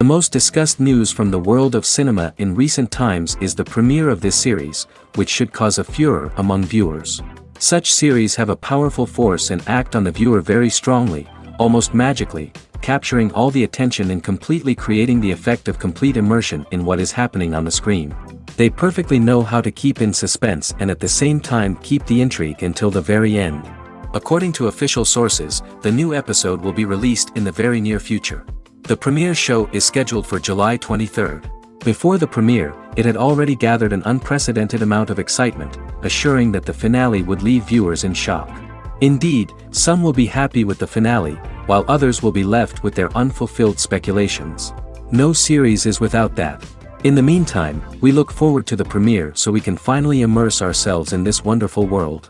most discussed news from the world of cinema in recent times is the premiere of this series, which should cause a furor among viewers. Such series have a powerful force and act on the viewer very strongly, almost magically, capturing all the attention and completely creating the effect of complete immersion in what is happening on the screen. They perfectly know how to keep in suspense and at the same time keep the intrigue until the very end. According to official sources, the new episode will be released in the very near future. The premiere show is scheduled for July 23rd. Before the premiere, it had already gathered an unprecedented amount of excitement, assuring that the finale would leave viewers in shock. Indeed, some will be happy with the finale, while others will be left with their unfulfilled speculations. No series is without that. In the meantime, we look forward to the premiere so we can finally immerse ourselves in this wonderful world.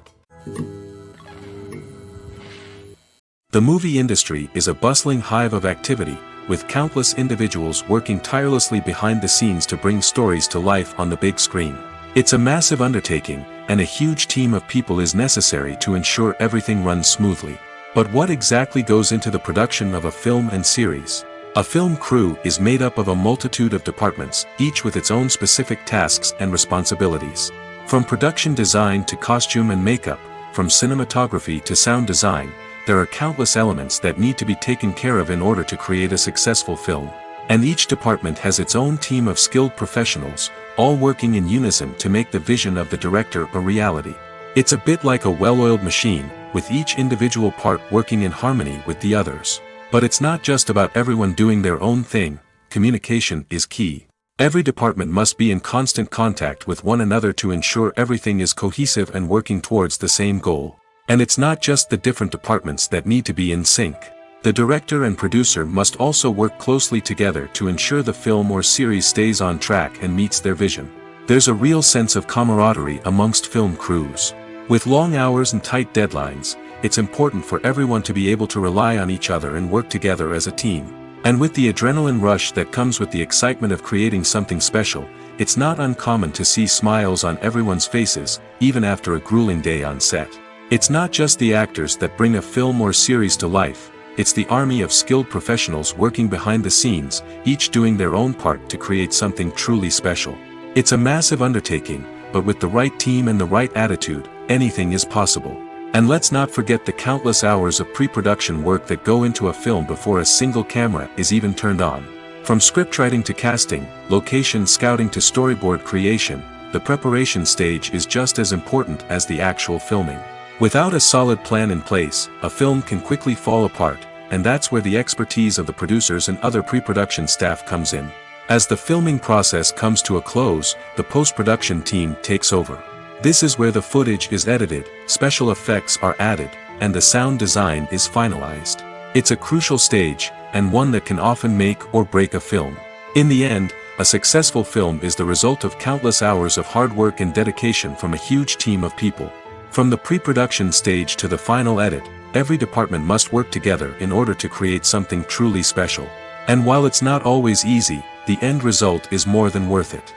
The movie industry is a bustling hive of activity, with countless individuals working tirelessly behind the scenes to bring stories to life on the big screen. It's a massive undertaking, and a huge team of people is necessary to ensure everything runs smoothly. But what exactly goes into the production of a film and series? A film crew is made up of a multitude of departments, each with its own specific tasks and responsibilities. From production design to costume and makeup, from cinematography to sound design, there are countless elements that need to be taken care of in order to create a successful film. And each department has its own team of skilled professionals, all working in unison to make the vision of the director a reality. It's a bit like a well-oiled machine, with each individual part working in harmony with the others. But it's not just about everyone doing their own thing. Communication is key. Every department must be in constant contact with one another to ensure everything is cohesive and working towards the same goal. And it's not just the different departments that need to be in sync. The director and producer must also work closely together to ensure the film or series stays on track and meets their vision. There's a real sense of camaraderie amongst film crews. With long hours and tight deadlines, it's important for everyone to be able to rely on each other and work together as a team. And with the adrenaline rush that comes with the excitement of creating something special, it's not uncommon to see smiles on everyone's faces, even after a grueling day on set. It's not just the actors that bring a film or series to life, it's the army of skilled professionals working behind the scenes, each doing their own part to create something truly special. It's a massive undertaking, but with the right team and the right attitude, anything is possible. And let's not forget the countless hours of pre-production work that go into a film before a single camera is even turned on. From scriptwriting to casting, location scouting to storyboard creation, the preparation stage is just as important as the actual filming. Without a solid plan in place, a film can quickly fall apart, and that's where the expertise of the producers and other pre-production staff comes in. As the filming process comes to a close, the post-production team takes over. This is where the footage is edited, special effects are added, and the sound design is finalized. It's a crucial stage, and one that can often make or break a film. In the end, a successful film is the result of countless hours of hard work and dedication from a huge team of people. From the pre-production stage to the final edit, every department must work together in order to create something truly special. And while it's not always easy, the end result is more than worth it.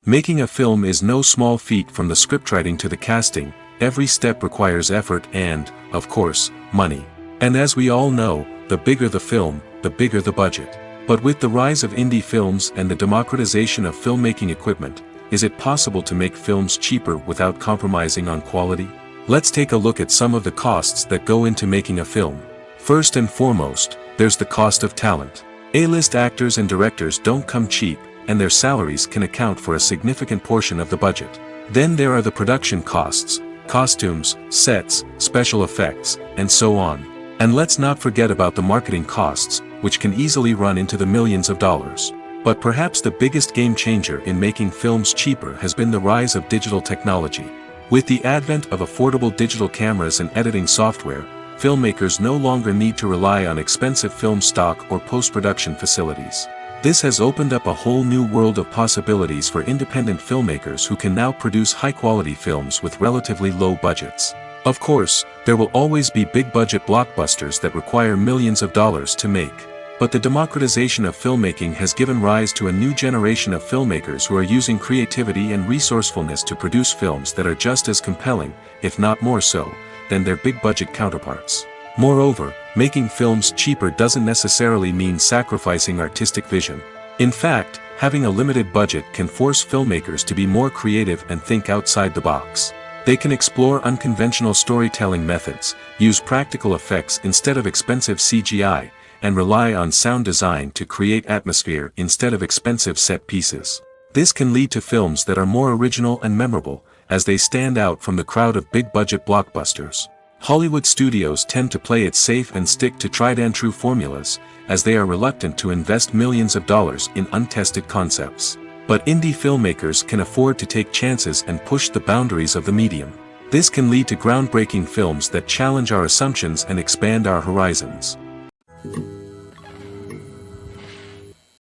Making a film is no small feat. From the scriptwriting to the casting, every step requires effort and, of course, money. And as we all know, the bigger the film, the bigger the budget. But with the rise of indie films and the democratization of filmmaking equipment, is it possible to make films cheaper without compromising on quality? Let's take a look at some of the costs that go into making a film. First and foremost, there's the cost of talent. A-list actors and directors don't come cheap, and their salaries can account for a significant portion of the budget. Then there are the production costs, costumes, sets, special effects, and so on. And let's not forget about the marketing costs, which can easily run into the millions of dollars. But perhaps the biggest game changer in making films cheaper has been the rise of digital technology. With the advent of affordable digital cameras and editing software, filmmakers no longer need to rely on expensive film stock or post-production facilities. This has opened up a whole new world of possibilities for independent filmmakers who can now produce high-quality films with relatively low budgets. Of course, there will always be big-budget blockbusters that require millions of dollars to make. But the democratization of filmmaking has given rise to a new generation of filmmakers who are using creativity and resourcefulness to produce films that are just as compelling, if not more so, than their big-budget counterparts. Moreover, making films cheaper doesn't necessarily mean sacrificing artistic vision. In fact, having a limited budget can force filmmakers to be more creative and think outside the box. They can explore unconventional storytelling methods, use practical effects instead of expensive CGI, and rely on sound design to create atmosphere instead of expensive set pieces. This can lead to films that are more original and memorable, as they stand out from the crowd of big-budget blockbusters. Hollywood studios tend to play it safe and stick to tried-and-true formulas, as they are reluctant to invest millions of dollars in untested concepts. But indie filmmakers can afford to take chances and push the boundaries of the medium. This can lead to groundbreaking films that challenge our assumptions and expand our horizons.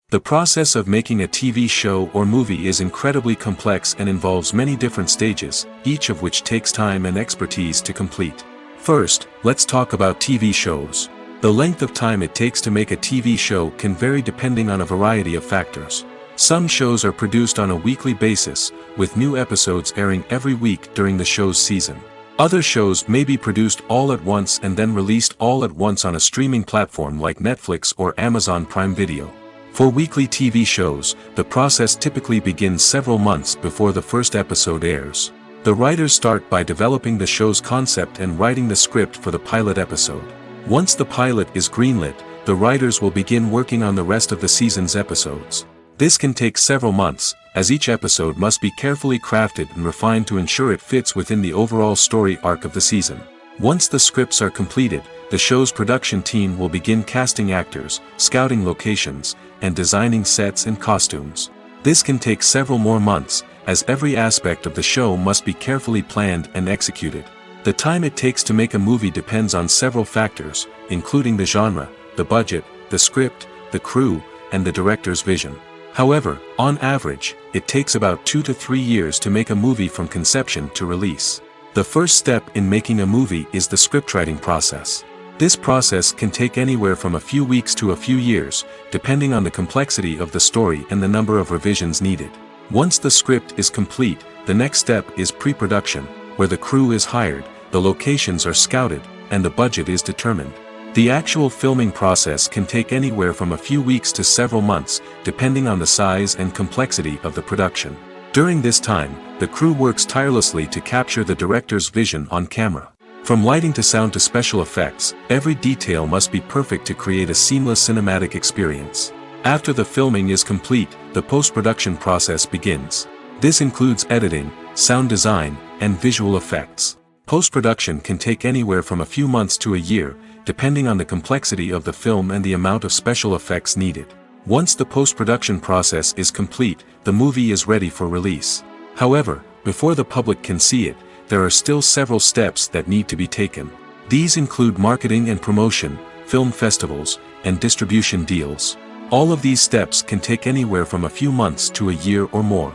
The process of making a TV show or movie is incredibly complex and involves many different stages, each of which takes time and expertise to complete. First, let's talk about TV shows. The length of time it takes to make a TV show can vary depending on a variety of factors. Some shows are produced on a weekly basis, with new episodes airing every week during the show's season. Other shows may be produced all at once and then released all at once on a streaming platform like Netflix or Amazon Prime Video. For weekly TV shows, the process typically begins several months before the first episode airs. The writers start by developing the show's concept and writing the script for the pilot episode. Once the pilot is greenlit, the writers will begin working on the rest of the season's episodes. This can take several months, as each episode must be carefully crafted and refined to ensure it fits within the overall story arc of the season. Once the scripts are completed, the show's production team will begin casting actors, scouting locations, and designing sets and costumes. This can take several more months, as every aspect of the show must be carefully planned and executed. The time it takes to make a movie depends on several factors, including the genre, the budget, the script, the crew, and the director's vision. However, on average, it takes about 2 to 3 years to make a movie from conception to release. The first step in making a movie is the scriptwriting process. This process can take anywhere from a few weeks to a few years, depending on the complexity of the story and the number of revisions needed. Once the script is complete, the next step is pre-production, where the crew is hired, the locations are scouted, and the budget is determined. The actual filming process can take anywhere from a few weeks to several months, depending on the size and complexity of the production. During this time, the crew works tirelessly to capture the director's vision on camera. From lighting to sound to special effects, every detail must be perfect to create a seamless cinematic experience. After the filming is complete, the post-production process begins. This includes editing, sound design, and visual effects. Post-production can take anywhere from a few months to a year, depending on the complexity of the film and the amount of special effects needed. Once the post-production process is complete, the movie is ready for release. However, before the public can see it, there are still several steps that need to be taken. These include marketing and promotion, film festivals, and distribution deals. All of these steps can take anywhere from a few months to a year or more.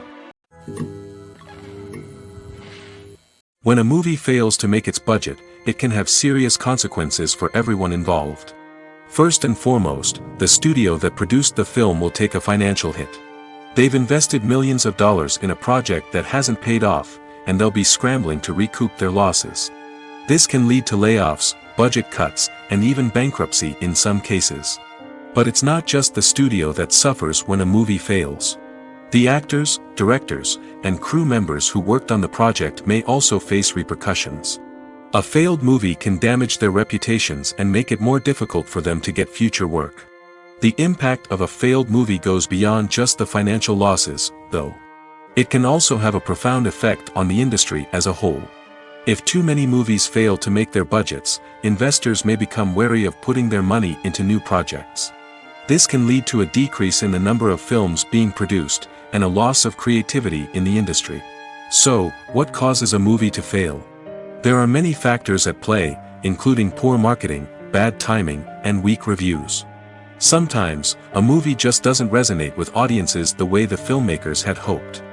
When a movie fails to make its budget, it can have serious consequences for everyone involved. First and foremost, the studio that produced the film will take a financial hit. They've invested millions of dollars in a project that hasn't paid off, and they'll be scrambling to recoup their losses. This can lead to layoffs, budget cuts, and even bankruptcy in some cases. But it's not just the studio that suffers when a movie fails. The actors, directors, and crew members who worked on the project may also face repercussions. A failed movie can damage their reputations and make it more difficult for them to get future work. The impact of a failed movie goes beyond just the financial losses, though. It can also have a profound effect on the industry as a whole. If too many movies fail to make their budgets, investors may become wary of putting their money into new projects. This can lead to a decrease in the number of films being produced, and a loss of creativity in the industry. So, what causes a movie to fail? There are many factors at play, including poor marketing, bad timing, and weak reviews. Sometimes, a movie just doesn't resonate with audiences the way the filmmakers had hoped.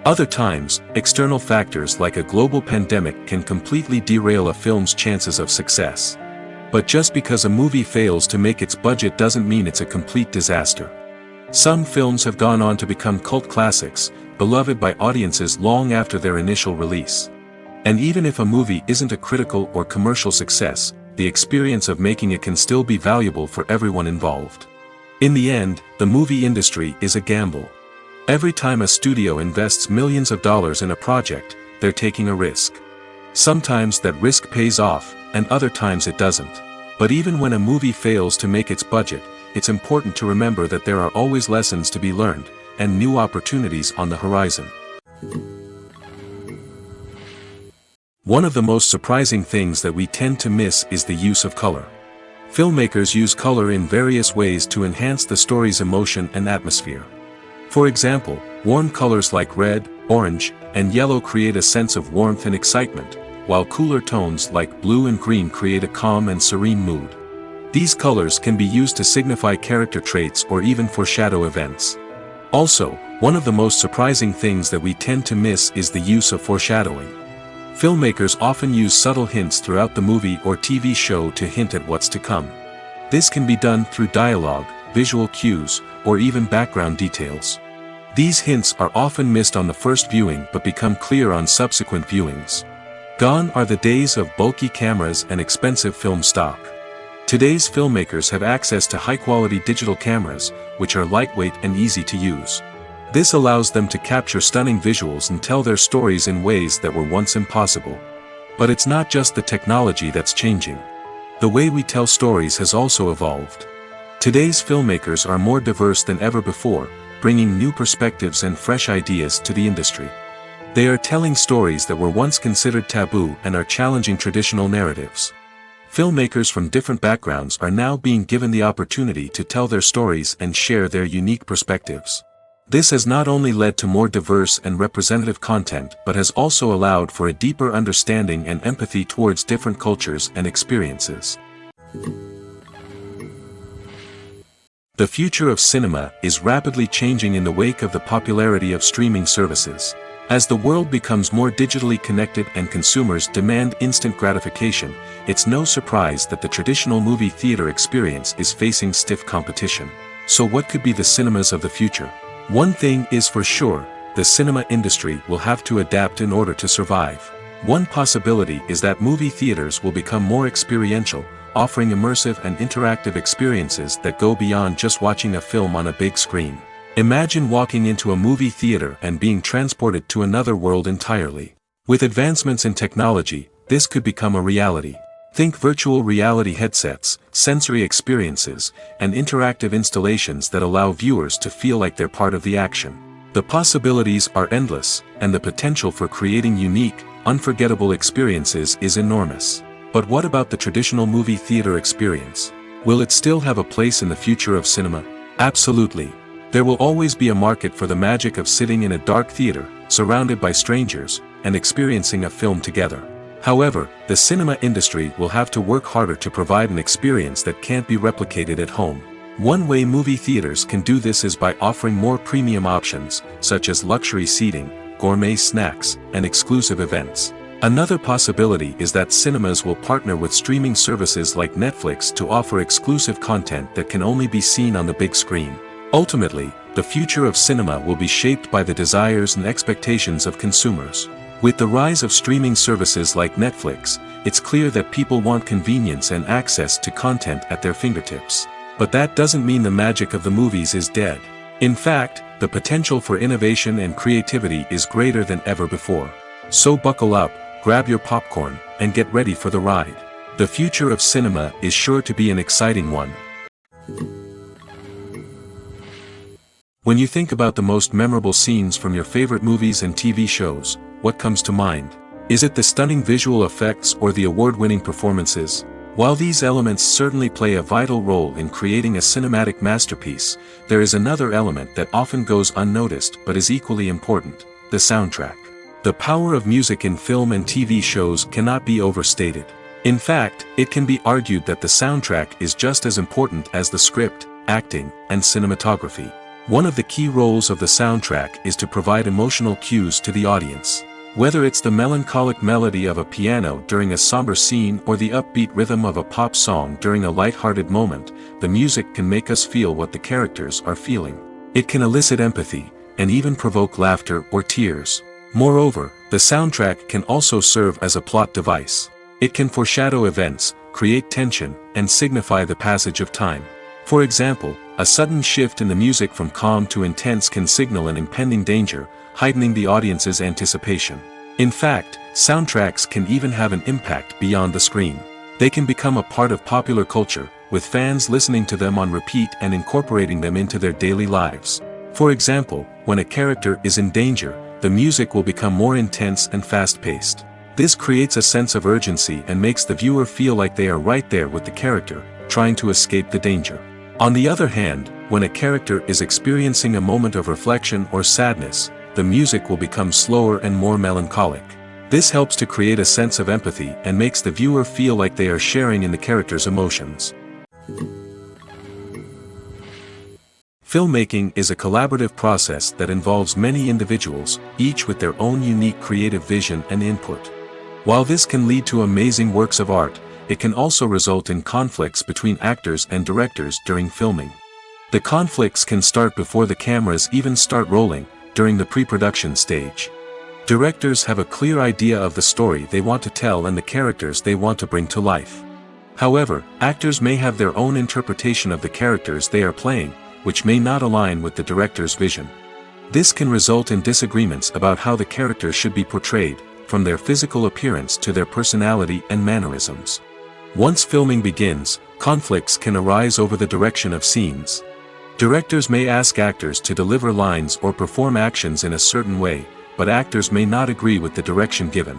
Other times, external factors like a global pandemic can completely derail a film's chances of success. But just because a movie fails to make its budget doesn't mean it's a complete disaster. Some films have gone on to become cult classics, beloved by audiences long after their initial release. And even if a movie isn't a critical or commercial success, the experience of making it can still be valuable for everyone involved. In the end, the movie industry is a gamble. Every time a studio invests millions of dollars in a project, they're taking a risk. Sometimes that risk pays off, and other times it doesn't. But even when a movie fails to make its budget, it's important to remember that there are always lessons to be learned, and new opportunities on the horizon. One of the most surprising things that we tend to miss is the use of color. Filmmakers use color in various ways to enhance the story's emotion and atmosphere. For example, warm colors like red, orange, and yellow create a sense of warmth and excitement, while cooler tones like blue and green create a calm and serene mood. These colors can be used to signify character traits or even foreshadow events. Also, one of the most surprising things that we tend to miss is the use of foreshadowing. Filmmakers often use subtle hints throughout the movie or TV show to hint at what's to come. This can be done through dialogue, visual cues, or even background details. These hints are often missed on the first viewing but become clear on subsequent viewings. Gone are the days of bulky cameras and expensive film stock. Today's filmmakers have access to high-quality digital cameras, which are lightweight and easy to use. This allows them to capture stunning visuals and tell their stories in ways that were once impossible. But it's not just the technology that's changing. The way we tell stories has also evolved. Today's filmmakers are more diverse than ever before, bringing new perspectives and fresh ideas to the industry. They are telling stories that were once considered taboo and are challenging traditional narratives. Filmmakers from different backgrounds are now being given the opportunity to tell their stories and share their unique perspectives. This has not only led to more diverse and representative content but has also allowed for a deeper understanding and empathy towards different cultures and experiences. The future of cinema is rapidly changing in the wake of the popularity of streaming services. As the world becomes more digitally connected and consumers demand instant gratification, it's no surprise that the traditional movie theater experience is facing stiff competition. So what could be the cinemas of the future? One thing is for sure, the cinema industry will have to adapt in order to survive. One possibility is that movie theaters will become more experiential, offering immersive and interactive experiences that go beyond just watching a film on a big screen. Imagine walking into a movie theater and being transported to another world entirely. With advancements in technology, this could become a reality. Think virtual reality headsets, sensory experiences, and interactive installations that allow viewers to feel like they're part of the action. The possibilities are endless, and the potential for creating unique, unforgettable experiences is enormous. But what about the traditional movie theater experience? Will it still have a place in the future of cinema? Absolutely. There will always be a market for the magic of sitting in a dark theater, surrounded by strangers, and experiencing a film together. However, the cinema industry will have to work harder to provide an experience that can't be replicated at home. One way movie theaters can do this is by offering more premium options, such as luxury seating, gourmet snacks, and exclusive events. Another possibility is that cinemas will partner with streaming services like Netflix to offer exclusive content that can only be seen on the big screen. Ultimately, the future of cinema will be shaped by the desires and expectations of consumers. With the rise of streaming services like Netflix, it's clear that people want convenience and access to content at their fingertips. But that doesn't mean the magic of the movies is dead. In fact, the potential for innovation and creativity is greater than ever before. So buckle up, grab your popcorn, and get ready for the ride. The future of cinema is sure to be an exciting one. When you think about the most memorable scenes from your favorite movies and TV shows, what comes to mind? Is it the stunning visual effects or the award-winning performances? While these elements certainly play a vital role in creating a cinematic masterpiece, there is another element that often goes unnoticed but is equally important: the soundtrack. The power of music in film and TV shows cannot be overstated. In fact, it can be argued that the soundtrack is just as important as the script, acting, and cinematography. One of the key roles of the soundtrack is to provide emotional cues to the audience. Whether it's the melancholic melody of a piano during a somber scene or the upbeat rhythm of a pop song during a light-hearted moment, the music can make us feel what the characters are feeling. It can elicit empathy, and even provoke laughter or tears. Moreover, the soundtrack can also serve as a plot device. It can foreshadow events, create tension, and signify the passage of time. For example, a sudden shift in the music from calm to intense can signal an impending danger, heightening the audience's anticipation. In fact, soundtracks can even have an impact beyond the screen. They can become a part of popular culture, with fans listening to them on repeat and incorporating them into their daily lives. For example, when a character is in danger, the music will become more intense and fast-paced. This creates a sense of urgency and makes the viewer feel like they are right there with the character, trying to escape the danger. On the other hand, when a character is experiencing a moment of reflection or sadness, the music will become slower and more melancholic. This helps to create a sense of empathy and makes the viewer feel like they are sharing in the character's emotions. Filmmaking is a collaborative process that involves many individuals, each with their own unique creative vision and input. While this can lead to amazing works of art, it can also result in conflicts between actors and directors during filming. The conflicts can start before the cameras even start rolling, during the pre-production stage. Directors have a clear idea of the story they want to tell and the characters they want to bring to life. However, actors may have their own interpretation of the characters they are playing, which may not align with the director's vision. This can result in disagreements about how the characters should be portrayed, from their physical appearance to their personality and mannerisms. Once filming begins, conflicts can arise over the direction of scenes. Directors may ask actors to deliver lines or perform actions in a certain way, but actors may not agree with the direction given.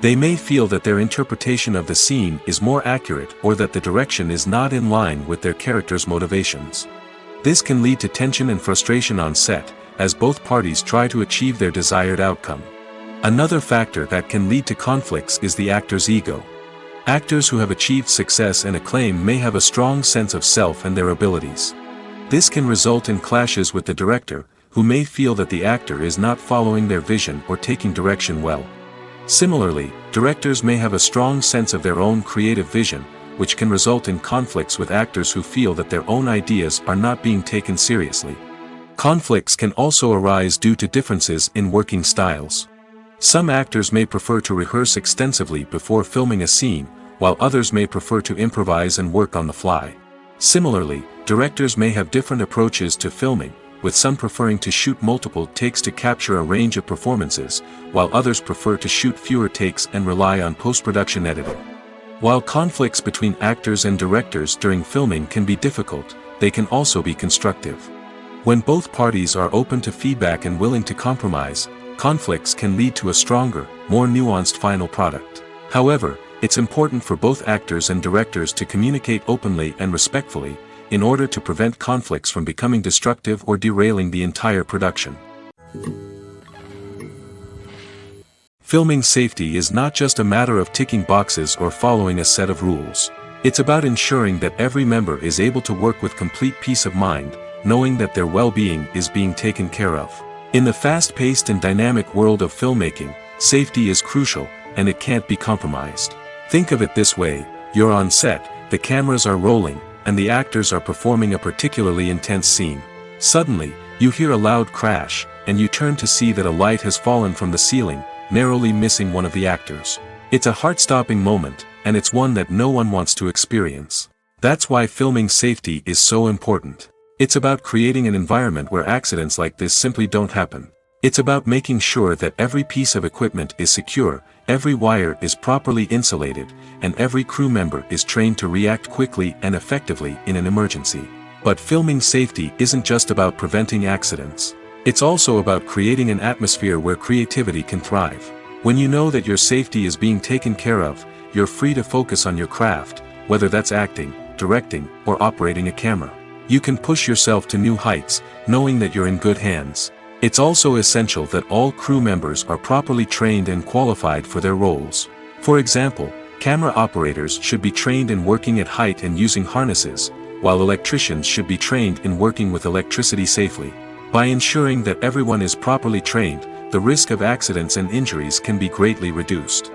They may feel that their interpretation of the scene is more accurate or that the direction is not in line with their character's motivations. This can lead to tension and frustration on set, as both parties try to achieve their desired outcome. Another factor that can lead to conflicts is the actor's ego. Actors who have achieved success and acclaim may have a strong sense of self and their abilities. This can result in clashes with the director, who may feel that the actor is not following their vision or taking direction well. Similarly, directors may have a strong sense of their own creative vision, which can result in conflicts with actors who feel that their own ideas are not being taken seriously. Conflicts can also arise due to differences in working styles. Some actors may prefer to rehearse extensively before filming a scene, while others may prefer to improvise and work on the fly. Similarly, directors may have different approaches to filming, with some preferring to shoot multiple takes to capture a range of performances, while others prefer to shoot fewer takes and rely on post-production editing. While conflicts between actors and directors during filming can be difficult, they can also be constructive. When both parties are open to feedback and willing to compromise, conflicts can lead to a stronger, more nuanced final product. However, it's important for both actors and directors to communicate openly and respectfully, in order to prevent conflicts from becoming destructive or derailing the entire production. Filming safety is not just a matter of ticking boxes or following a set of rules. It's about ensuring that every member is able to work with complete peace of mind, knowing that their well-being is being taken care of. In the fast-paced and dynamic world of filmmaking, safety is crucial, and it can't be compromised. Think of it this way: you're on set, the cameras are rolling, and the actors are performing a particularly intense scene. Suddenly, you hear a loud crash, and you turn to see that a light has fallen from the ceiling, narrowly missing one of the actors. It's a heart-stopping moment, and it's one that no one wants to experience. That's why filming safety is so important. It's about creating an environment where accidents like this simply don't happen. It's about making sure that every piece of equipment is secure, every wire is properly insulated, and every crew member is trained to react quickly and effectively in an emergency. But filming safety isn't just about preventing accidents. It's also about creating an atmosphere where creativity can thrive. When you know that your safety is being taken care of, you're free to focus on your craft, whether that's acting, directing, or operating a camera. You can push yourself to new heights, knowing that you're in good hands. It's also essential that all crew members are properly trained and qualified for their roles. For example, camera operators should be trained in working at height and using harnesses, while electricians should be trained in working with electricity safely. By ensuring that everyone is properly trained, the risk of accidents and injuries can be greatly reduced.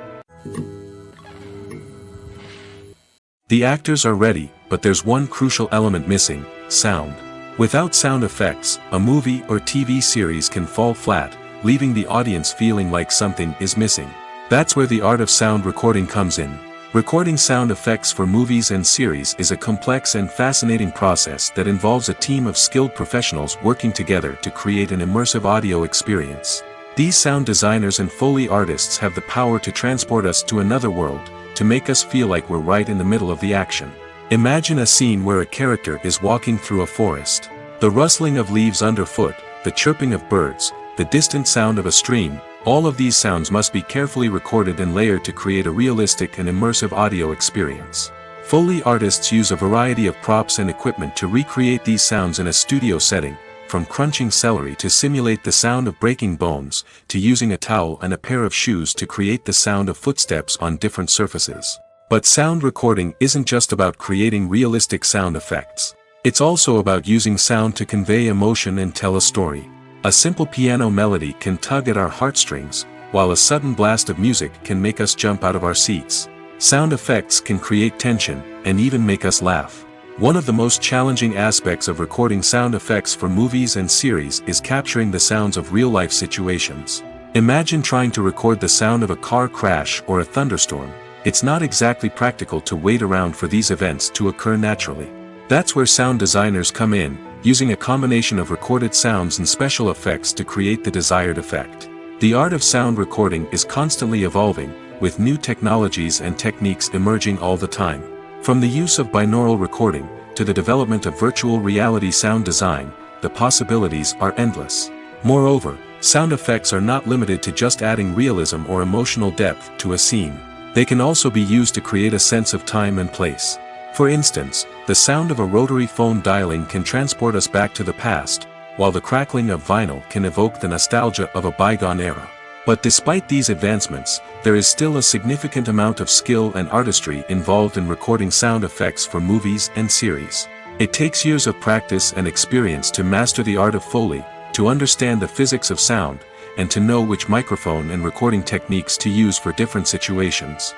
The actors are ready, but there's one crucial element missing: sound. Without sound effects, a movie or TV series can fall flat, leaving the audience feeling like something is missing. That's where the art of sound recording comes in. Recording sound effects for movies and series is a complex and fascinating process that involves a team of skilled professionals working together to create an immersive audio experience. These sound designers and Foley artists have the power to transport us to another world, to make us feel like we're right in the middle of the action. Imagine a scene where a character is walking through a forest. The rustling of leaves underfoot, the chirping of birds, the distant sound of a stream, all of these sounds must be carefully recorded and layered to create a realistic and immersive audio experience. Foley artists use a variety of props and equipment to recreate these sounds in a studio setting, from crunching celery to simulate the sound of breaking bones, to using a towel and a pair of shoes to create the sound of footsteps on different surfaces. But sound recording isn't just about creating realistic sound effects. It's also about using sound to convey emotion and tell a story. A simple piano melody can tug at our heartstrings, while a sudden blast of music can make us jump out of our seats. Sound effects can create tension, and even make us laugh. One of the most challenging aspects of recording sound effects for movies and series is capturing the sounds of real-life situations. Imagine trying to record the sound of a car crash or a thunderstorm. It's not exactly practical to wait around for these events to occur naturally. That's where sound designers come in, using a combination of recorded sounds and special effects to create the desired effect. The art of sound recording is constantly evolving, with new technologies and techniques emerging all the time. From the use of binaural recording, to the development of virtual reality sound design, the possibilities are endless. Moreover, sound effects are not limited to just adding realism or emotional depth to a scene. They can also be used to create a sense of time and place. For instance, the sound of a rotary phone dialing can transport us back to the past, while the crackling of vinyl can evoke the nostalgia of a bygone era. But despite these advancements, there is still a significant amount of skill and artistry involved in recording sound effects for movies and series. It takes years of practice and experience to master the art of Foley, to understand the physics of sound, and to know which microphone and recording techniques to use for different situations.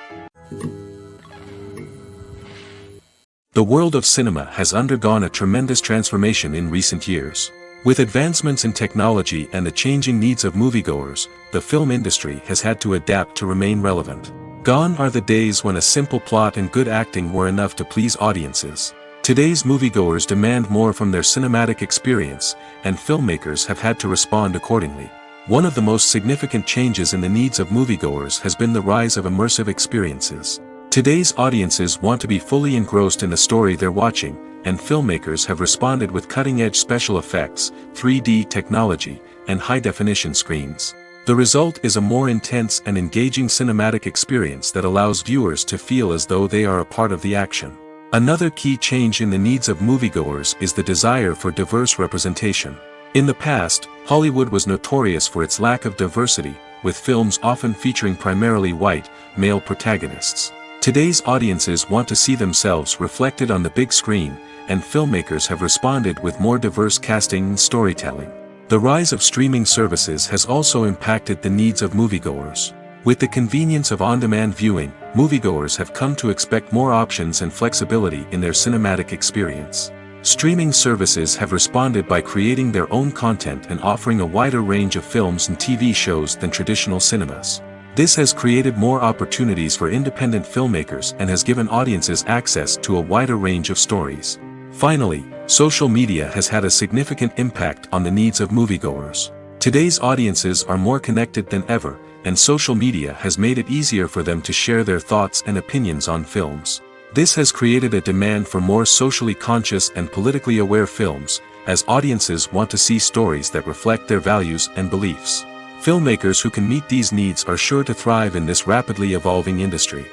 The world of cinema has undergone a tremendous transformation in recent years. With advancements in technology and the changing needs of moviegoers, the film industry has had to adapt to remain relevant. Gone are the days when a simple plot and good acting were enough to please audiences. Today's moviegoers demand more from their cinematic experience, and filmmakers have had to respond accordingly. One of the most significant changes in the needs of moviegoers has been the rise of immersive experiences. Today's audiences want to be fully engrossed in the story they're watching, and filmmakers have responded with cutting-edge special effects, 3D technology, and high-definition screens. The result is a more intense and engaging cinematic experience that allows viewers to feel as though they are a part of the action. Another key change in the needs of moviegoers is the desire for diverse representation. In the past, Hollywood was notorious for its lack of diversity, with films often featuring primarily white, male protagonists. Today's audiences want to see themselves reflected on the big screen, and filmmakers have responded with more diverse casting and storytelling. The rise of streaming services has also impacted the needs of moviegoers. With the convenience of on-demand viewing, moviegoers have come to expect more options and flexibility in their cinematic experience. Streaming services have responded by creating their own content and offering a wider range of films and TV shows than traditional cinemas. This has created more opportunities for independent filmmakers and has given audiences access to a wider range of stories. Finally, social media has had a significant impact on the needs of moviegoers. Today's audiences are more connected than ever, and social media has made it easier for them to share their thoughts and opinions on films. This has created a demand for more socially conscious and politically aware films, as audiences want to see stories that reflect their values and beliefs. Filmmakers who can meet these needs are sure to thrive in this rapidly evolving industry.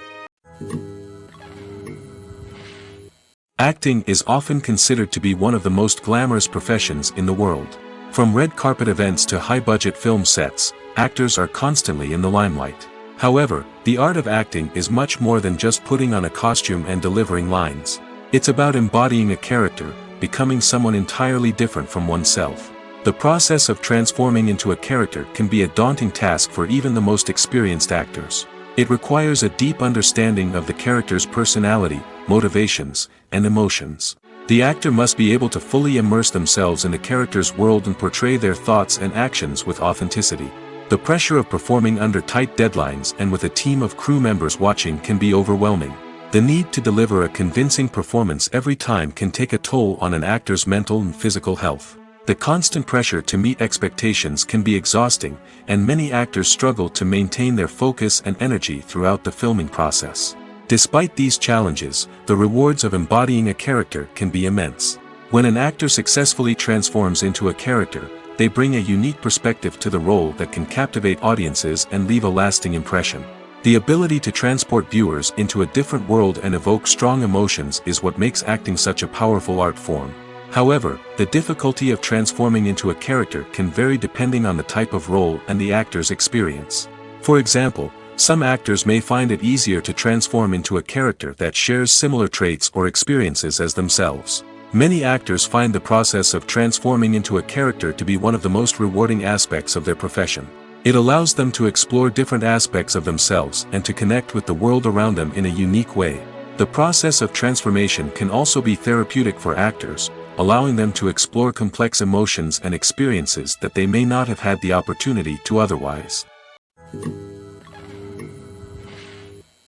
Acting is often considered to be one of the most glamorous professions in the world. From red carpet events to high-budget film sets, actors are constantly in the limelight. However, the art of acting is much more than just putting on a costume and delivering lines. It's about embodying a character, becoming someone entirely different from oneself. The process of transforming into a character can be a daunting task for even the most experienced actors. It requires a deep understanding of the character's personality, motivations, and emotions. The actor must be able to fully immerse themselves in the character's world and portray their thoughts and actions with authenticity. The The pressure of performing under tight deadlines and with a team of crew members watching can be overwhelming. The need to deliver a convincing performance every time can take a toll on an actor's mental and physical health. The constant pressure to meet expectations can be exhausting, and many actors struggle to maintain their focus and energy throughout the filming process. Despite these challenges, the rewards of embodying a character can be immense. When an actor successfully transforms into a character, they bring a unique perspective to the role that can captivate audiences and leave a lasting impression. The ability to transport viewers into a different world and evoke strong emotions is what makes acting such a powerful art form. However, the difficulty of transforming into a character can vary depending on the type of role and the actor's experience. For example, some actors may find it easier to transform into a character that shares similar traits or experiences as themselves. Many actors find the process of transforming into a character to be one of the most rewarding aspects of their profession. It allows them to explore different aspects of themselves and to connect with the world around them in a unique way. The process of transformation can also be therapeutic for actors, allowing them to explore complex emotions and experiences that they may not have had the opportunity to otherwise.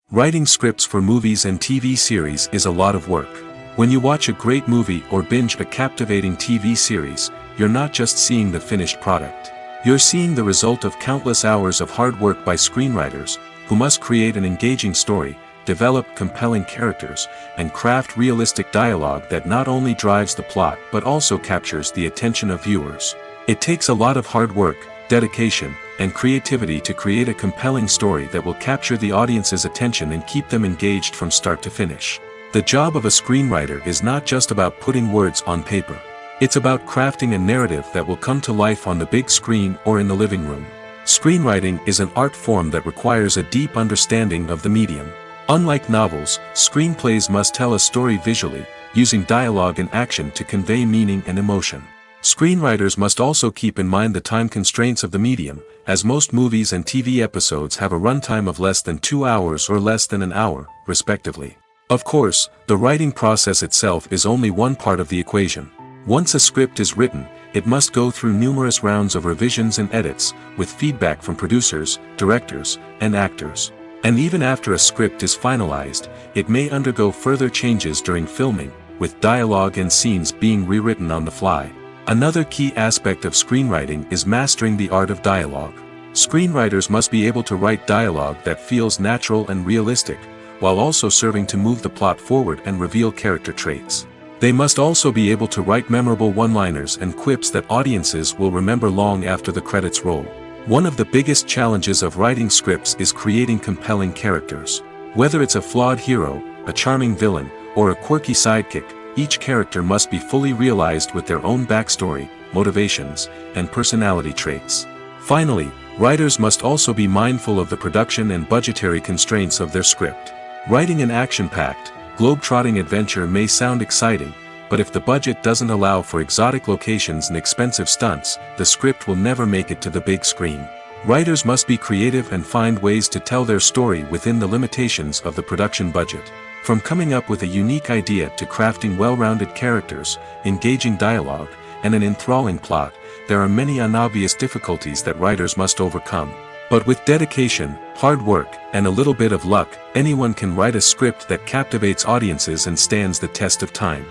Writing scripts for movies and TV series is a lot of work. When you watch a great movie or binge a captivating TV series, you're not just seeing the finished product. You're seeing the result of countless hours of hard work by screenwriters, who must create an engaging story, develop compelling characters, and craft realistic dialogue that not only drives the plot but also captures the attention of viewers. It takes a lot of hard work, dedication, and creativity to create a compelling story that will capture the audience's attention and keep them engaged from start to finish. The job of a screenwriter is not just about putting words on paper. It's about crafting a narrative that will come to life on the big screen or in the living room. Screenwriting is an art form that requires a deep understanding of the medium. Unlike novels, screenplays must tell a story visually, using dialogue and action to convey meaning and emotion. Screenwriters must also keep in mind the time constraints of the medium, as most movies and TV episodes have a runtime of less than 2 hours or less than an hour, respectively. Of course, the writing process itself is only one part of the equation. Once a script is written, it must go through numerous rounds of revisions and edits, with feedback from producers, directors, and actors. And even after a script is finalized, it may undergo further changes during filming, with dialogue and scenes being rewritten on the fly. Another key aspect of screenwriting is mastering the art of dialogue. Screenwriters must be able to write dialogue that feels natural and realistic, while also serving to move the plot forward and reveal character traits. They must also be able to write memorable one-liners and quips that audiences will remember long after the credits roll. One of the biggest challenges of writing scripts is creating compelling characters. Whether it's a flawed hero, a charming villain, or a quirky sidekick, each character must be fully realized with their own backstory, motivations, and personality traits. Finally, writers must also be mindful of the production and budgetary constraints of their script. Writing an action-packed, globe-trotting adventure may sound exciting, but if the budget doesn't allow for exotic locations and expensive stunts, the script will never make it to the big screen. Writers must be creative and find ways to tell their story within the limitations of the production budget. From coming up with a unique idea to crafting well-rounded characters, engaging dialogue, and an enthralling plot, there are many unobvious difficulties that writers must overcome. But with dedication, hard work, and a little bit of luck, anyone can write a script that captivates audiences and stands the test of time.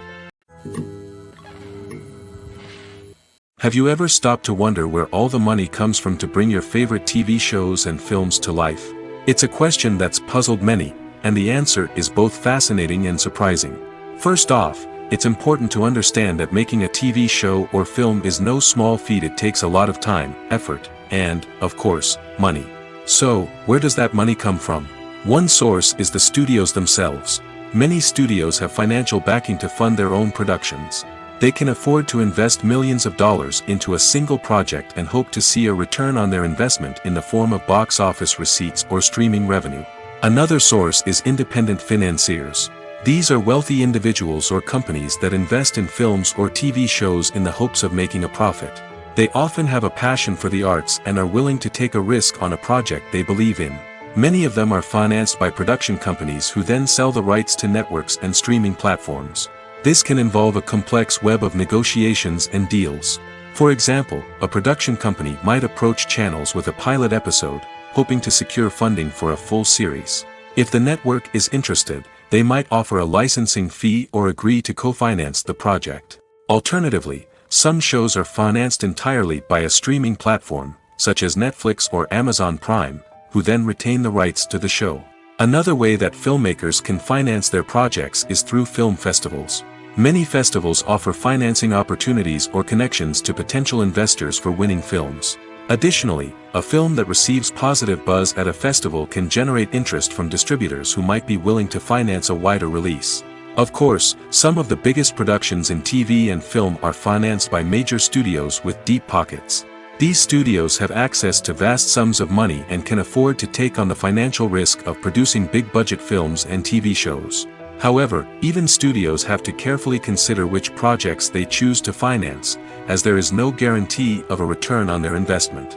Have you ever stopped to wonder where all the money comes from to bring your favorite TV shows and films to life? It's a question that's puzzled many, and the answer is both fascinating and surprising. First off, it's important to understand that making a TV show or film is no small feat. It takes a lot of time, effort, and, of course, money. So, where does that money come from? One source is the studios themselves. Many studios have financial backing to fund their own productions. They can afford to invest millions of dollars into a single project and hope to see a return on their investment in the form of box office receipts or streaming revenue. Another source is independent financiers. These are wealthy individuals or companies that invest in films or TV shows in the hopes of making a profit. They often have a passion for the arts and are willing to take a risk on a project they believe in. Many of them are financed by production companies who then sell the rights to networks and streaming platforms. This can involve a complex web of negotiations and deals. For example, a production company might approach channels with a pilot episode, hoping to secure funding for a full series. If the network is interested, they might offer a licensing fee or agree to co-finance the project. Alternatively, some shows are financed entirely by a streaming platform, such as Netflix or Amazon Prime, who then retain the rights to the show. Another way that filmmakers can finance their projects is through film festivals. Many festivals offer financing opportunities or connections to potential investors for winning films. Additionally, a film that receives positive buzz at a festival can generate interest from distributors who might be willing to finance a wider release. Of course, some of the biggest productions in TV and film are financed by major studios with deep pockets. These studios have access to vast sums of money and can afford to take on the financial risk of producing big-budget films and TV shows. However, even studios have to carefully consider which projects they choose to finance, as there is no guarantee of a return on their investment.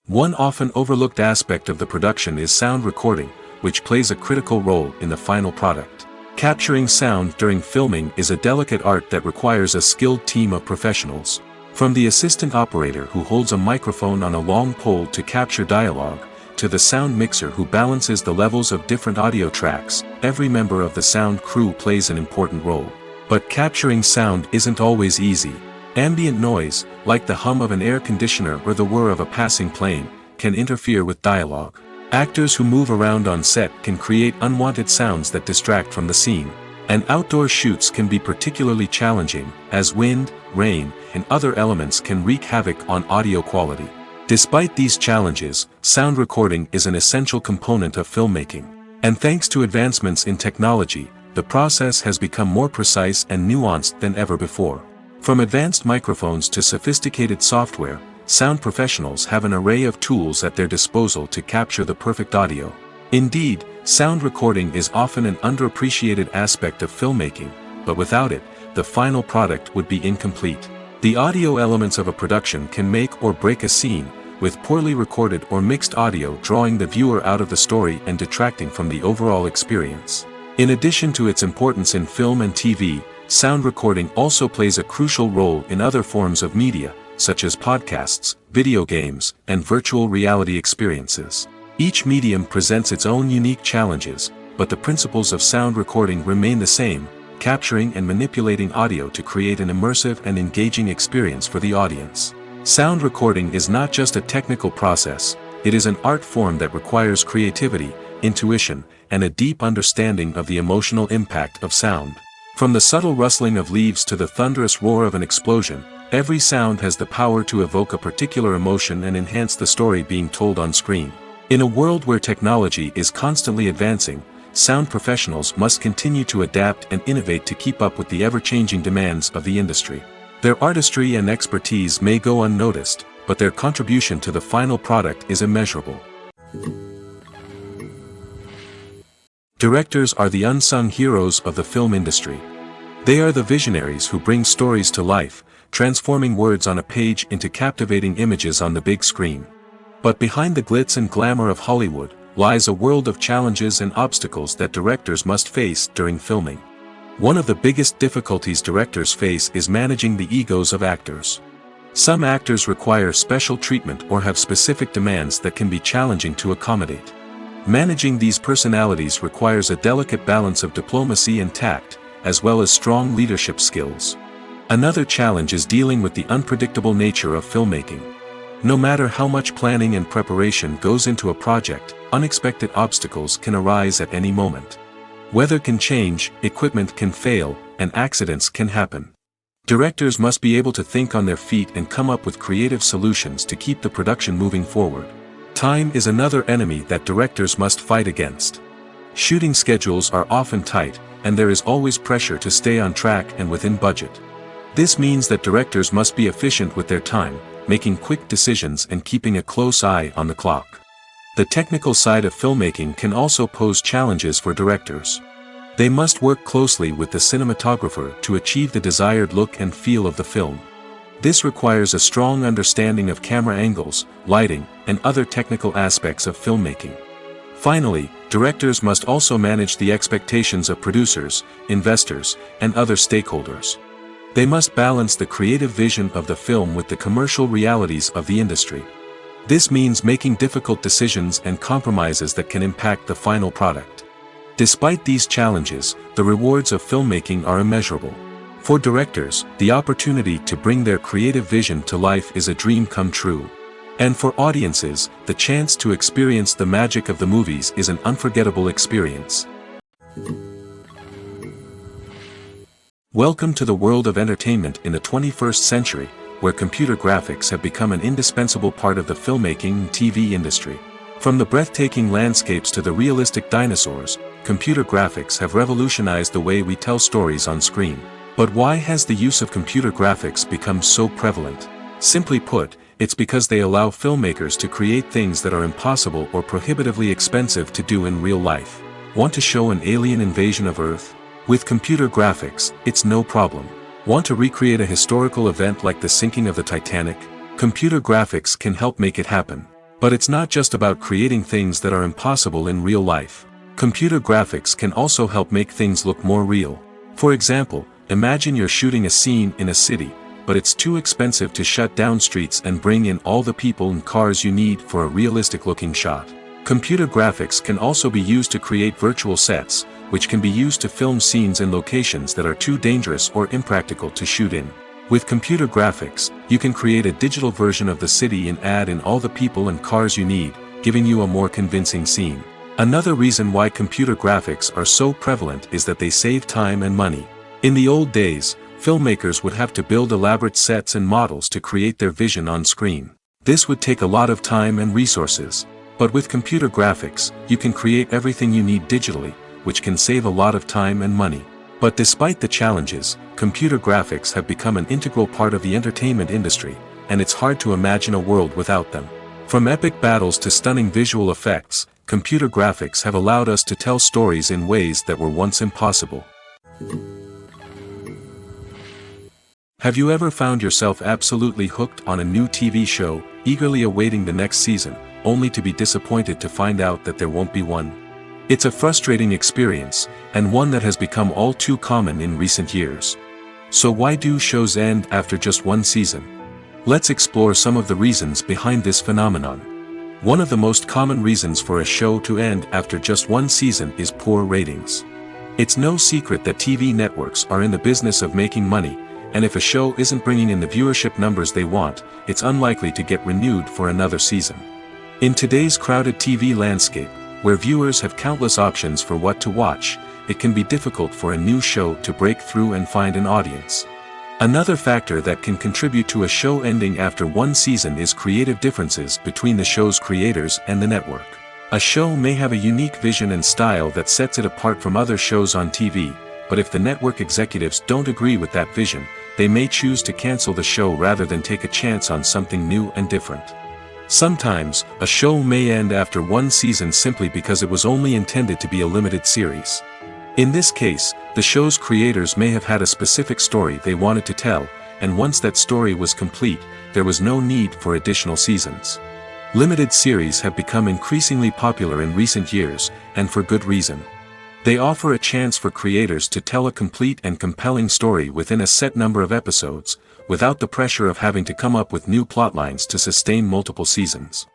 One often overlooked aspect of the production is sound recording, which plays a critical role in the final product. Capturing sound during filming is a delicate art that requires a skilled team of professionals. From the assistant operator who holds a microphone on a long pole to capture dialogue, to the sound mixer who balances the levels of different audio tracks, every member of the sound crew plays an important role. But capturing sound isn't always easy. Ambient noise, like the hum of an air conditioner or the whir of a passing plane, can interfere with dialogue. Actors who move around on set can create unwanted sounds that distract from the scene. And outdoor shoots can be particularly challenging, as wind, rain, and other elements can wreak havoc on audio quality. Despite these challenges, sound recording is an essential component of filmmaking. And thanks to advancements in technology, the process has become more precise and nuanced than ever before. From advanced microphones to sophisticated software, sound professionals have an array of tools at their disposal to capture the perfect audio. Indeed, sound recording is often an underappreciated aspect of filmmaking, but without it, the final product would be incomplete. The audio elements of a production can make or break a scene, with poorly recorded or mixed audio drawing the viewer out of the story and detracting from the overall experience. In addition to its importance in film and TV, sound recording also plays a crucial role in other forms of media, such as podcasts, video games, and virtual reality experiences. Each medium presents its own unique challenges, but the principles of sound recording remain the same, capturing and manipulating audio to create an immersive and engaging experience for the audience. Sound recording is not just a technical process, it is an art form that requires creativity, intuition, and a deep understanding of the emotional impact of sound. From the subtle rustling of leaves to the thunderous roar of an explosion, every sound has the power to evoke a particular emotion and enhance the story being told on screen. In a world where technology is constantly advancing, sound professionals must continue to adapt and innovate to keep up with the ever-changing demands of the industry. Their artistry and expertise may go unnoticed, but their contribution to the final product is immeasurable. Directors are the unsung heroes of the film industry. They are the visionaries who bring stories to life, transforming words on a page into captivating images on the big screen. But behind the glitz and glamour of Hollywood lies a world of challenges and obstacles that directors must face during filming. One of the biggest difficulties directors face is managing the egos of actors. Some actors require special treatment or have specific demands that can be challenging to accommodate. Managing these personalities requires a delicate balance of diplomacy and tact, as well as strong leadership skills. Another challenge is dealing with the unpredictable nature of filmmaking. No matter how much planning and preparation goes into a project, unexpected obstacles can arise at any moment. Weather can change, equipment can fail, and accidents can happen. Directors must be able to think on their feet and come up with creative solutions to keep the production moving forward. Time is another enemy that directors must fight against. Shooting schedules are often tight, and there is always pressure to stay on track and within budget. This means that directors must be efficient with their time, making quick decisions and keeping a close eye on the clock. The technical side of filmmaking can also pose challenges for directors. They must work closely with the cinematographer to achieve the desired look and feel of the film. This requires a strong understanding of camera angles, lighting, and other technical aspects of filmmaking. Finally, directors must also manage the expectations of producers, investors, and other stakeholders. They must balance the creative vision of the film with the commercial realities of the industry. This means making difficult decisions and compromises that can impact the final product. Despite these challenges, the rewards of filmmaking are immeasurable. For directors, the opportunity to bring their creative vision to life is a dream come true. And for audiences, the chance to experience the magic of the movies is an unforgettable experience. Welcome to the world of entertainment in the 21st century, where computer graphics have become an indispensable part of the filmmaking and TV industry. From the breathtaking landscapes to the realistic dinosaurs, computer graphics have revolutionized the way we tell stories on screen. But why has the use of computer graphics become so prevalent? Simply put, it's because they allow filmmakers to create things that are impossible or prohibitively expensive to do in real life. Want to show an alien invasion of Earth? With computer graphics, it's no problem. Want to recreate a historical event like the sinking of the Titanic? Computer graphics can help make it happen. But it's not just about creating things that are impossible in real life. Computer graphics can also help make things look more real. For example, imagine you're shooting a scene in a city, but it's too expensive to shut down streets and bring in all the people and cars you need for a realistic-looking shot. Computer graphics can also be used to create virtual sets, which can be used to film scenes in locations that are too dangerous or impractical to shoot in. With computer graphics, you can create a digital version of the city and add in all the people and cars you need, giving you a more convincing scene. Another reason why computer graphics are so prevalent is that they save time and money. In the old days, filmmakers would have to build elaborate sets and models to create their vision on screen. This would take a lot of time and resources. But with computer graphics, you can create everything you need digitally, which can save a lot of time and money. But despite the challenges, computer graphics have become an integral part of the entertainment industry, and it's hard to imagine a world without them. From epic battles to stunning visual effects, computer graphics have allowed us to tell stories in ways that were once impossible. Have you ever found yourself absolutely hooked on a new TV show, eagerly awaiting the next season, only to be disappointed to find out that there won't be one? It's a frustrating experience, and one that has become all too common in recent years. So why do shows end after just one season? Let's explore some of the reasons behind this phenomenon. One of the most common reasons for a show to end after just one season is poor ratings. It's no secret that TV networks are in the business of making money, and if a show isn't bringing in the viewership numbers they want, it's unlikely to get renewed for another season. In today's crowded TV landscape, where viewers have countless options for what to watch, it can be difficult for a new show to break through and find an audience. Another factor that can contribute to a show ending after one season is creative differences between the show's creators and the network. A show may have a unique vision and style that sets it apart from other shows on TV, but if the network executives don't agree with that vision, they may choose to cancel the show rather than take a chance on something new and different. Sometimes, a show may end after one season simply because it was only intended to be a limited series. In this case, the show's creators may have had a specific story they wanted to tell, and once that story was complete, there was no need for additional seasons. Limited series have become increasingly popular in recent years, and for good reason. They offer a chance for creators to tell a complete and compelling story within a set number of episodes, without the pressure of having to come up with new plotlines to sustain multiple seasons.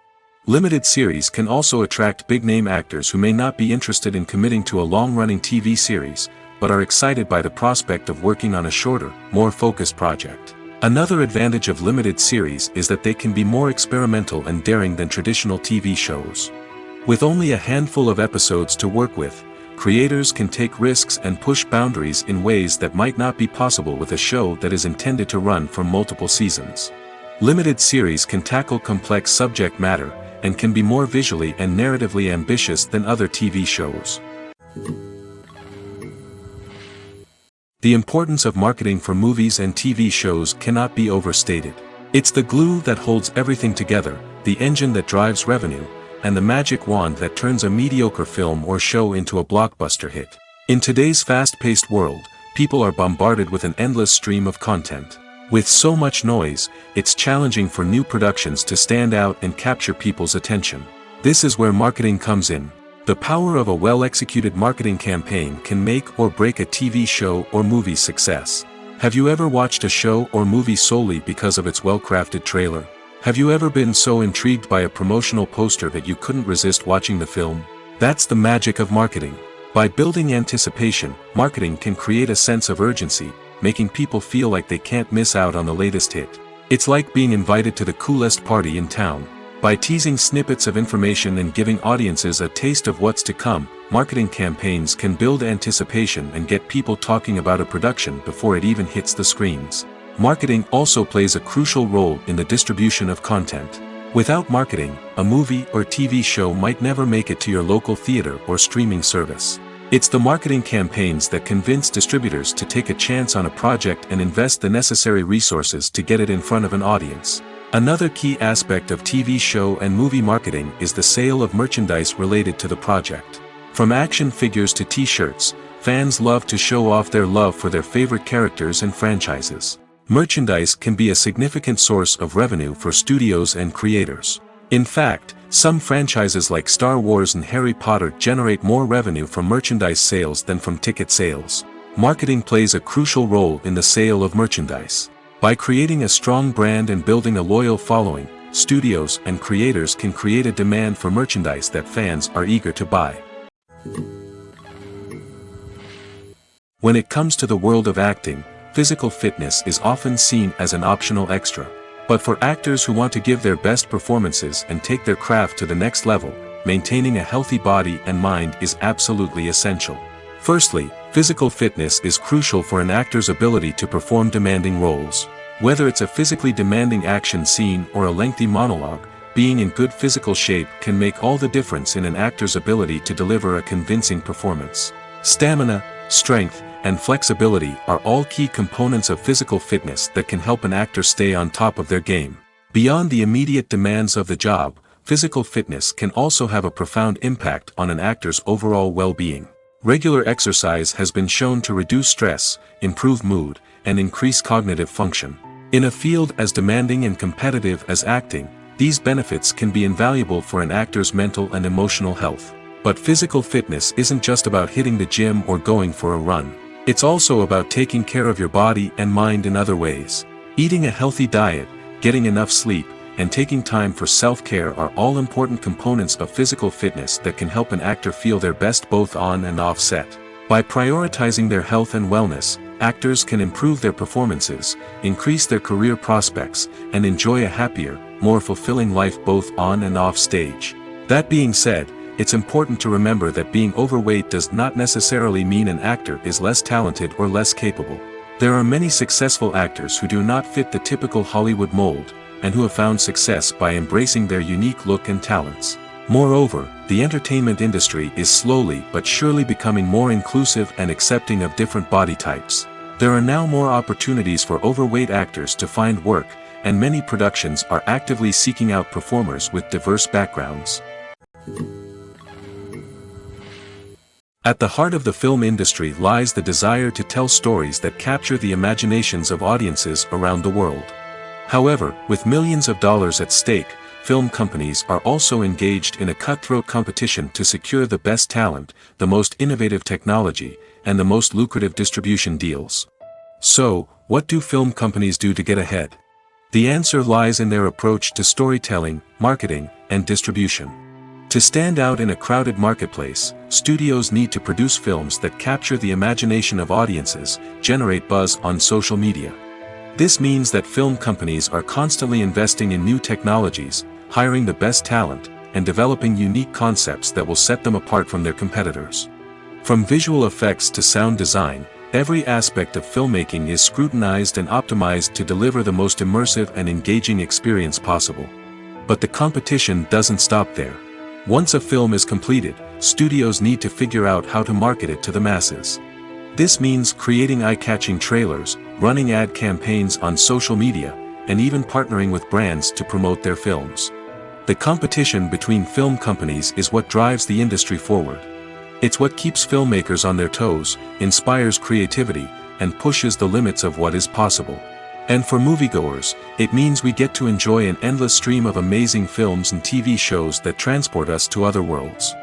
Limited series can also attract big-name actors who may not be interested in committing to a long-running TV series, but are excited by the prospect of working on a shorter, more focused project. Another advantage of limited series is that they can be more experimental and daring than traditional TV shows. With only a handful of episodes to work with, creators can take risks and push boundaries in ways that might not be possible with a show that is intended to run for multiple seasons. Limited series can tackle complex subject matter, and can be more visually and narratively ambitious than other TV shows. The importance of marketing for movies and TV shows cannot be overstated. It's the glue that holds everything together, the engine that drives revenue, and the magic wand that turns a mediocre film or show into a blockbuster hit. In today's fast-paced world, people are bombarded with an endless stream of content. With so much noise, it's challenging for new productions to stand out and capture people's attention. This is where marketing comes in. The power of a well-executed marketing campaign can make or break a TV show or movie's success. Have you ever watched a show or movie solely because of its well-crafted trailer? Have you ever been so intrigued by a promotional poster that you couldn't resist watching the film? That's the magic of marketing. By building anticipation, marketing can create a sense of urgency, making people feel like they can't miss out on the latest hit. It's like being invited to the coolest party in town. By teasing snippets of information and giving audiences a taste of what's to come, marketing campaigns can build anticipation and get people talking about a production before it even hits the screens. Marketing also plays a crucial role in the distribution of content. Without marketing, a movie or TV show might never make it to your local theater or streaming service. It's the marketing campaigns that convince distributors to take a chance on a project and invest the necessary resources to get it in front of an audience. Another key aspect of TV show and movie marketing is the sale of merchandise related to the project. From action figures to t-shirts, fans love to show off their love for their favorite characters and franchises. Merchandise can be a significant source of revenue for studios and creators. In fact, some franchises like Star Wars and Harry Potter generate more revenue from merchandise sales than from ticket sales. Marketing plays a crucial role in the sale of merchandise. By creating a strong brand and building a loyal following, studios and creators can create a demand for merchandise that fans are eager to buy. When it comes to the world of acting, physical fitness is often seen as an optional extra. But for actors who want to give their best performances and take their craft to the next level, maintaining a healthy body and mind is absolutely essential. Firstly, physical fitness is crucial for an actor's ability to perform demanding roles. Whether it's a physically demanding action scene or a lengthy monologue, being in good physical shape can make all the difference in an actor's ability to deliver a convincing performance. Stamina, strength, and flexibility are all key components of physical fitness that can help an actor stay on top of their game. Beyond the immediate demands of the job, physical fitness can also have a profound impact on an actor's overall well-being. Regular exercise has been shown to reduce stress, improve mood, and increase cognitive function. In a field as demanding and competitive as acting, these benefits can be invaluable for an actor's mental and emotional health. But physical fitness isn't just about hitting the gym or going for a run. It's also about taking care of your body and mind in other ways. Eating a healthy diet, getting enough sleep, and taking time for self-care are all important components of physical fitness that can help an actor feel their best both on and off set. By prioritizing their health and wellness, actors can improve their performances, increase their career prospects, and enjoy a happier, more fulfilling life both on and off stage. That being said, it's important to remember that being overweight does not necessarily mean an actor is less talented or less capable. There are many successful actors who do not fit the typical Hollywood mold, and who have found success by embracing their unique look and talents. Moreover, the entertainment industry is slowly but surely becoming more inclusive and accepting of different body types. There are now more opportunities for overweight actors to find work, and many productions are actively seeking out performers with diverse backgrounds. At the heart of the film industry lies the desire to tell stories that capture the imaginations of audiences around the world. However, with millions of dollars at stake, film companies are also engaged in a cutthroat competition to secure the best talent, the most innovative technology, and the most lucrative distribution deals. So, what do film companies do to get ahead? The answer lies in their approach to storytelling, marketing, and distribution. To stand out in a crowded marketplace, studios need to produce films that capture the imagination of audiences, generate buzz on social media. This means that film companies are constantly investing in new technologies, hiring the best talent, and developing unique concepts that will set them apart from their competitors. From visual effects to sound design, every aspect of filmmaking is scrutinized and optimized to deliver the most immersive and engaging experience possible. But the competition doesn't stop there. Once a film is completed, studios need to figure out how to market it to the masses. This means creating eye-catching trailers, running ad campaigns on social media, and even partnering with brands to promote their films. The competition between film companies is what drives the industry forward. It's what keeps filmmakers on their toes, inspires creativity, and pushes the limits of what is possible. And for moviegoers, it means we get to enjoy an endless stream of amazing films and TV shows that transport us to other worlds.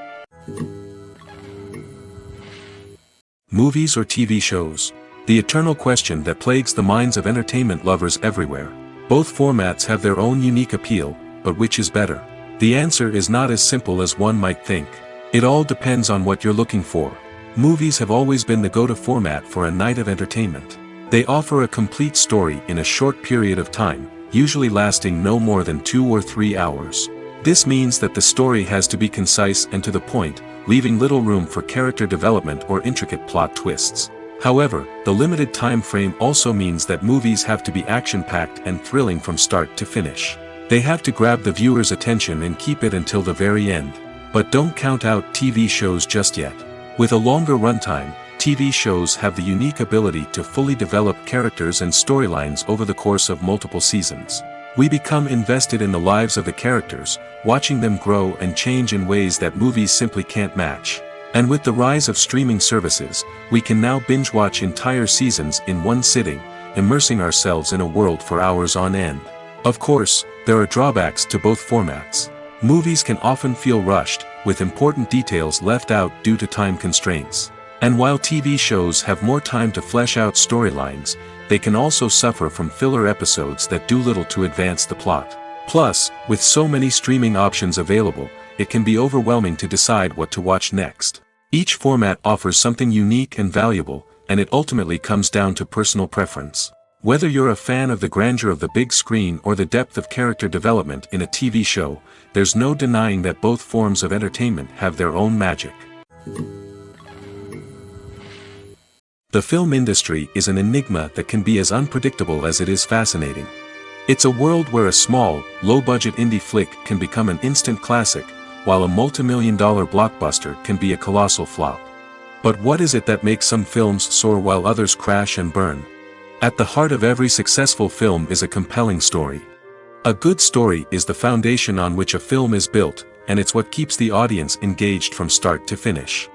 Movies or TV shows? the eternal question that plagues the minds of entertainment lovers everywhere. Both formats have their own unique appeal, but which is better? The answer is not as simple as one might think. It all depends on what you're looking for. Movies have always been the go-to format for a night of entertainment. They offer a complete story in a short period of time, usually lasting no more than 2 or 3 hours. This means that the story has to be concise and to the point, leaving little room for character development or intricate plot twists. However, the limited time frame also means that movies have to be action-packed and thrilling from start to finish. They have to grab the viewer's attention and keep it until the very end. But don't count out TV shows just yet. With a longer runtime, TV shows have the unique ability to fully develop characters and storylines over the course of multiple seasons. We become invested in the lives of the characters, watching them grow and change in ways that movies simply can't match. And with the rise of streaming services, we can now binge-watch entire seasons in one sitting, immersing ourselves in a world for hours on end. Of course, there are drawbacks to both formats. Movies can often feel rushed, with important details left out due to time constraints. And while TV shows have more time to flesh out storylines, they can also suffer from filler episodes that do little to advance the plot. Plus, with so many streaming options available, it can be overwhelming to decide what to watch next. Each format offers something unique and valuable, and it ultimately comes down to personal preference. Whether you're a fan of the grandeur of the big screen or the depth of character development in a TV show, there's no denying that both forms of entertainment have their own magic. The film industry is an enigma that can be as unpredictable as it is fascinating. It's a world where a small, low-budget indie flick can become an instant classic, while a multi-million-dollar blockbuster can be a colossal flop. But what is it that makes some films soar while others crash and burn? At the heart of every successful film is a compelling story. A good story is the foundation on which a film is built, and it's what keeps the audience engaged from start to finish.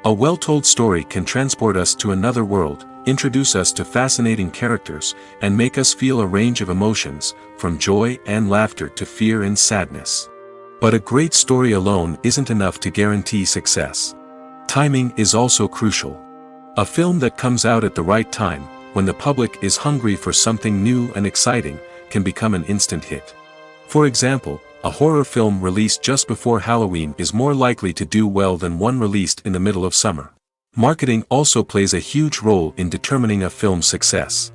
A well-told story can transport us to another world, introduce us to fascinating characters, and make us feel a range of emotions, from joy and laughter to fear and sadness. But a great story alone isn't enough to guarantee success. Timing is also crucial. A film that comes out at the right time, when the public is hungry for something new and exciting, can become an instant hit. For example, a horror film released just before Halloween is more likely to do well than one released in the middle of summer. Marketing also plays a huge role in determining a film's success.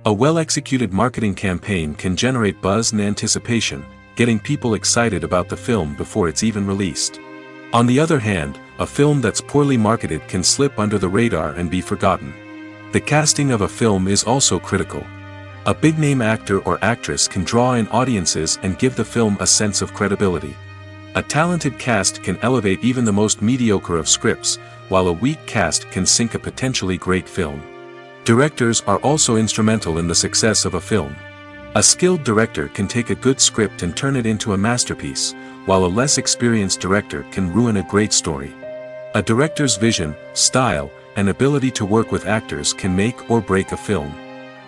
A well-executed marketing campaign can generate buzz and anticipation, getting people excited about the film before it's even released. On the other hand, a film that's poorly marketed can slip under the radar and be forgotten. The casting of a film is also critical. A big-name actor or actress can draw in audiences and give the film a sense of credibility. A talented cast can elevate even the most mediocre of scripts, while a weak cast can sink a potentially great film. Directors are also instrumental in the success of a film. A skilled director can take a good script and turn it into a masterpiece, while a less experienced director can ruin a great story. A director's vision, style, and ability to work with actors can make or break a film.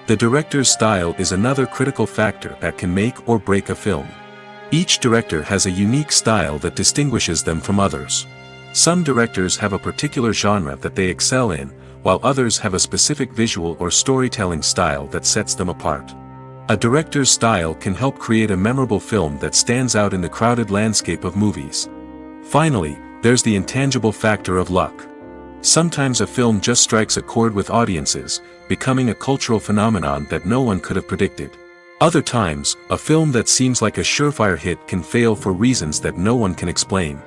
The director's style is another critical factor that can make or break a film. Each director has a unique style that distinguishes them from others. Some directors have a particular genre that they excel in, while others have a specific visual or storytelling style that sets them apart. A director's style can help create a memorable film that stands out in the crowded landscape of movies. Finally, there's the intangible factor of luck. Sometimes a film just strikes a chord with audiences, becoming a cultural phenomenon that no one could have predicted. Other times, a film that seems like a surefire hit can fail for reasons that no one can explain.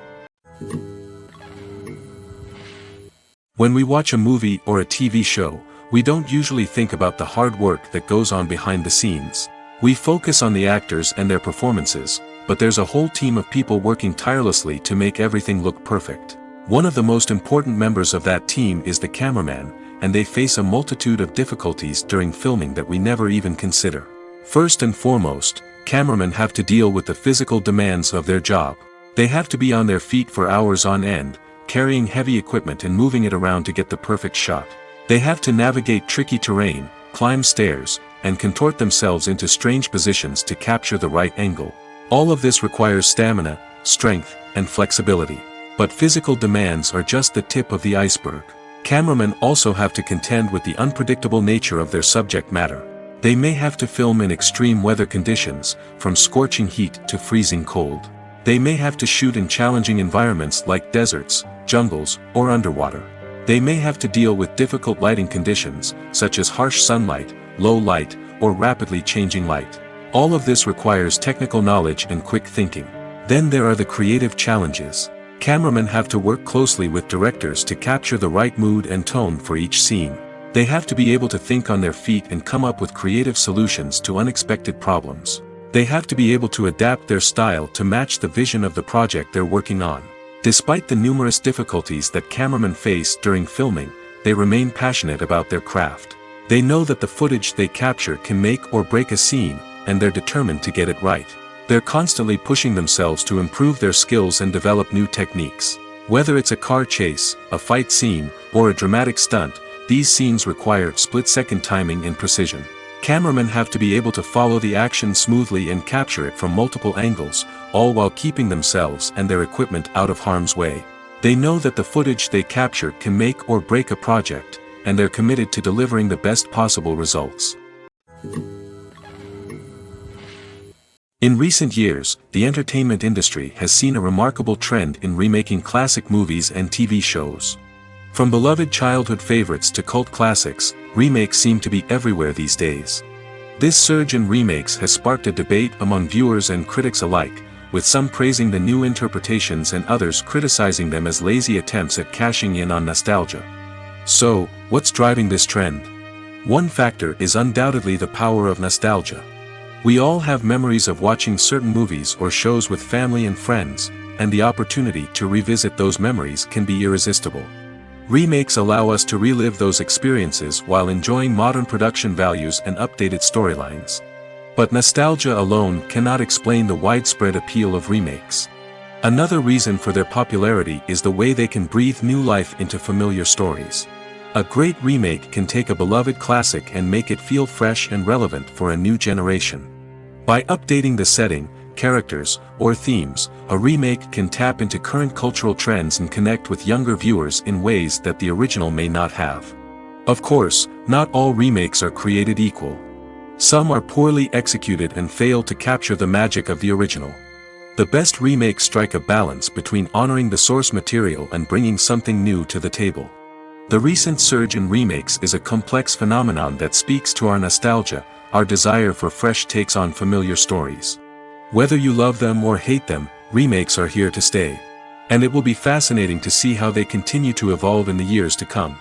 When we watch a movie or a TV show, we don't usually think about the hard work that goes on behind the scenes. We focus on the actors and their performances, but there's a whole team of people working tirelessly to make everything look perfect. One of the most important members of that team is the cameraman, and they face a multitude of difficulties during filming that we never even consider. First and foremost, cameramen have to deal with the physical demands of their job. They have to be on their feet for hours on end, carrying heavy equipment and moving it around to get the perfect shot. They have to navigate tricky terrain, climb stairs, and contort themselves into strange positions to capture the right angle. All of this requires stamina, strength, and flexibility. But physical demands are just the tip of the iceberg. Cameramen also have to contend with the unpredictable nature of their subject matter. They may have to film in extreme weather conditions, from scorching heat to freezing cold. They may have to shoot in challenging environments like deserts, jungles, or underwater. They may have to deal with difficult lighting conditions, such as harsh sunlight, low light, or rapidly changing light. All of this requires technical knowledge and quick thinking. Then there are the creative challenges. Cameramen have to work closely with directors to capture the right mood and tone for each scene. They have to be able to think on their feet and come up with creative solutions to unexpected problems. They have to be able to adapt their style to match the vision of the project they're working on. Despite the numerous difficulties that cameramen face during filming, they remain passionate about their craft. They know that the footage they capture can make or break a scene, and they're determined to get it right. They're constantly pushing themselves to improve their skills and develop new techniques. Whether it's a car chase, a fight scene, or a dramatic stunt, these scenes require split-second timing and precision. Cameramen have to be able to follow the action smoothly and capture it from multiple angles, all while keeping themselves and their equipment out of harm's way. They know that the footage they capture can make or break a project, and they're committed to delivering the best possible results. In recent years, the entertainment industry has seen a remarkable trend in remaking classic movies and TV shows. From beloved childhood favorites to cult classics, remakes seem to be everywhere these days. This surge in remakes has sparked a debate among viewers and critics alike, with some praising the new interpretations and others criticizing them as lazy attempts at cashing in on nostalgia. So, what's driving this trend? One factor is undoubtedly the power of nostalgia. We all have memories of watching certain movies or shows with family and friends, and the opportunity to revisit those memories can be irresistible. Remakes allow us to relive those experiences while enjoying modern production values and updated storylines. But nostalgia alone cannot explain the widespread appeal of remakes. Another reason for their popularity is the way they can breathe new life into familiar stories. A great remake can take a beloved classic and make it feel fresh and relevant for a new generation. By updating the setting, characters, or themes, a remake can tap into current cultural trends and connect with younger viewers in ways that the original may not have. Of course, not all remakes are created equal. Some are poorly executed and fail to capture the magic of the original. The best remakes strike a balance between honoring the source material and bringing something new to the table. The recent surge in remakes is a complex phenomenon that speaks to our nostalgia, our desire for fresh takes on familiar stories. Whether you love them or hate them, remakes are here to stay. And it will be fascinating to see how they continue to evolve in the years to come.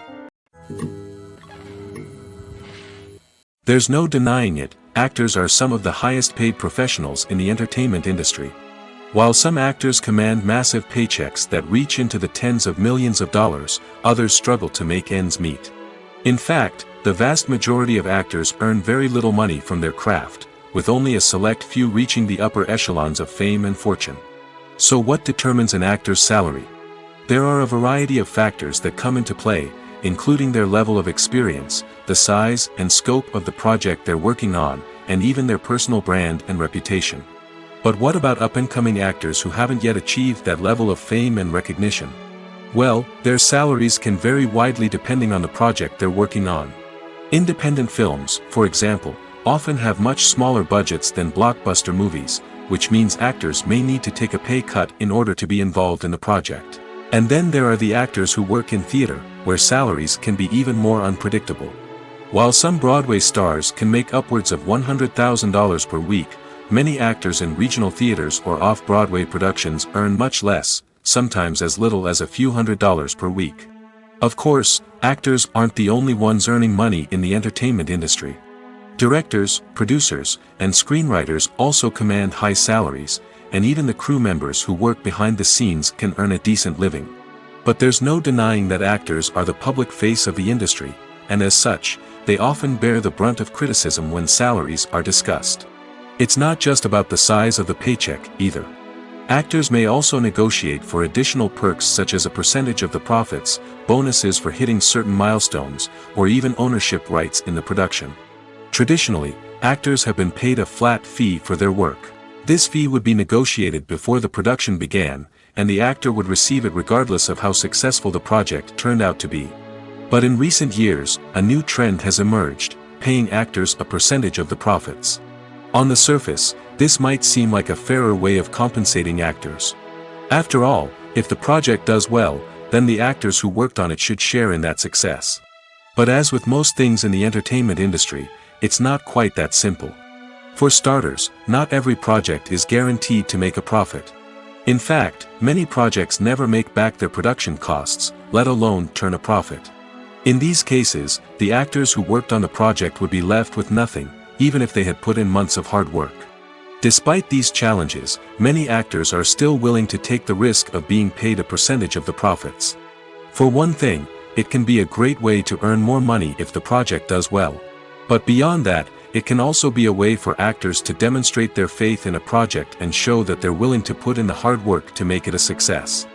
There's no denying it, actors are some of the highest paid professionals in the entertainment industry. While some actors command massive paychecks that reach into the tens of millions of dollars, others struggle to make ends meet. In fact, the vast majority of actors earn very little money from their craft, with only a select few reaching the upper echelons of fame and fortune. So what determines an actor's salary? There are a variety of factors that come into play, including their level of experience, the size and scope of the project they're working on, and even their personal brand and reputation. But what about up-and-coming actors who haven't yet achieved that level of fame and recognition? Well, their salaries can vary widely depending on the project they're working on. Independent films, for example, often have much smaller budgets than blockbuster movies, which means actors may need to take a pay cut in order to be involved in the project. And then there are the actors who work in theater, where salaries can be even more unpredictable. While some Broadway stars can make upwards of $100,000 per week, many actors in regional theaters or off-Broadway productions earn much less, sometimes as little as a few $100s per week. Of course, actors aren't the only ones earning money in the entertainment industry. Directors, producers, and screenwriters also command high salaries, and even the crew members who work behind the scenes can earn a decent living. But there's no denying that actors are the public face of the industry, and as such, they often bear the brunt of criticism when salaries are discussed. It's not just about the size of the paycheck, either. Actors may also negotiate for additional perks such as a percentage of the profits, bonuses for hitting certain milestones, or even ownership rights in the production. Traditionally, actors have been paid a flat fee for their work. This fee would be negotiated before the production began, and the actor would receive it regardless of how successful the project turned out to be. But in recent years, a new trend has emerged, paying actors a percentage of the profits. On the surface, this might seem like a fairer way of compensating actors. After all, if the project does well, then the actors who worked on it should share in that success. But as with most things in the entertainment industry, it's not quite that simple. For starters, not every project is guaranteed to make a profit. In fact, many projects never make back their production costs, let alone turn a profit. In these cases, the actors who worked on the project would be left with nothing, even if they had put in months of hard work. Despite these challenges, many actors are still willing to take the risk of being paid a percentage of the profits. For one thing, it can be a great way to earn more money if the project does well. But beyond that, it can also be a way for actors to demonstrate their faith in a project and show that they're willing to put in the hard work to make it a success.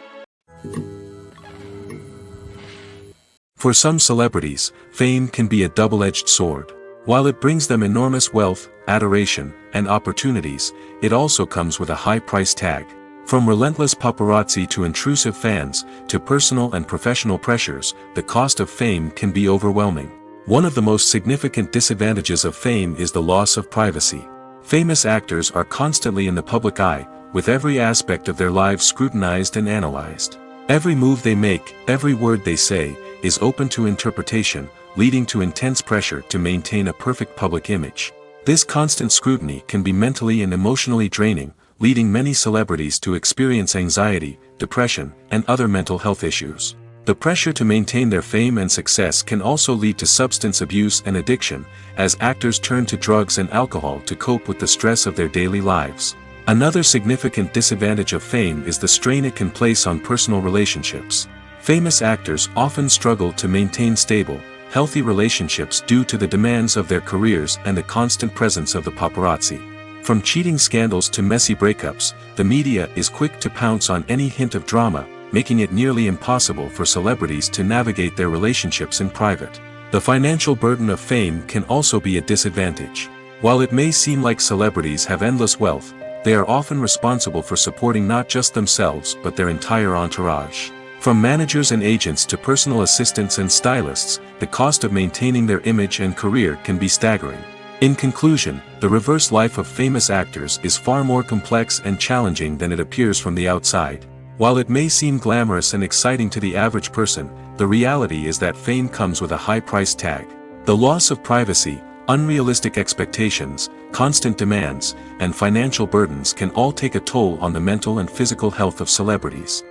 For some celebrities, fame can be a double-edged sword. While it brings them enormous wealth, adoration, and opportunities, it also comes with a high price tag. From relentless paparazzi to intrusive fans, to personal and professional pressures, the cost of fame can be overwhelming. One of the most significant disadvantages of fame is the loss of privacy. Famous actors are constantly in the public eye, with every aspect of their lives scrutinized and analyzed. Every move they make, every word they say, is open to interpretation, leading to intense pressure to maintain a perfect public image. This constant scrutiny can be mentally and emotionally draining, leading many celebrities to experience anxiety, depression, and other mental health issues. The pressure to maintain their fame and success can also lead to substance abuse and addiction, as actors turn to drugs and alcohol to cope with the stress of their daily lives. Another significant disadvantage of fame is the strain it can place on personal relationships. Famous actors often struggle to maintain stable, healthy relationships due to the demands of their careers and the constant presence of the paparazzi. From cheating scandals to messy breakups, the media is quick to pounce on any hint of drama, making it nearly impossible for celebrities to navigate their relationships in private. The financial burden of fame can also be a disadvantage. While it may seem like celebrities have endless wealth, they are often responsible for supporting not just themselves but their entire entourage. From managers and agents to personal assistants and stylists, the cost of maintaining their image and career can be staggering. In conclusion, the reverse life of famous actors is far more complex and challenging than it appears from the outside. While it may seem glamorous and exciting to the average person, the reality is that fame comes with a high price tag. The loss of privacy, unrealistic expectations, constant demands, and financial burdens can all take a toll on the mental and physical health of celebrities.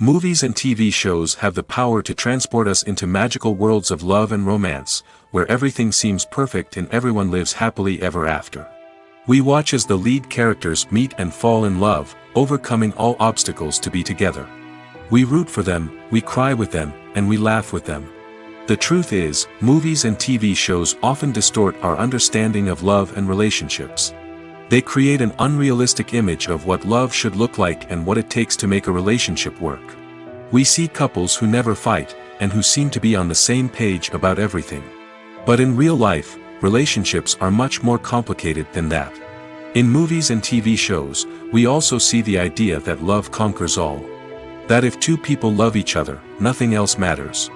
Movies and TV shows have the power to transport us into magical worlds of love and romance, where everything seems perfect and everyone lives happily ever after. We watch as the lead characters meet and fall in love, overcoming all obstacles to be together. We root for them, we cry with them, and we laugh with them. The truth is, movies and TV shows often distort our understanding of love and relationships. They create an unrealistic image of what love should look like and what it takes to make a relationship work. We see couples who never fight, and who seem to be on the same page about everything. But in real life, relationships are much more complicated than that. In movies and TV shows, we also see the idea that love conquers all. That if two people love each other, nothing else matters.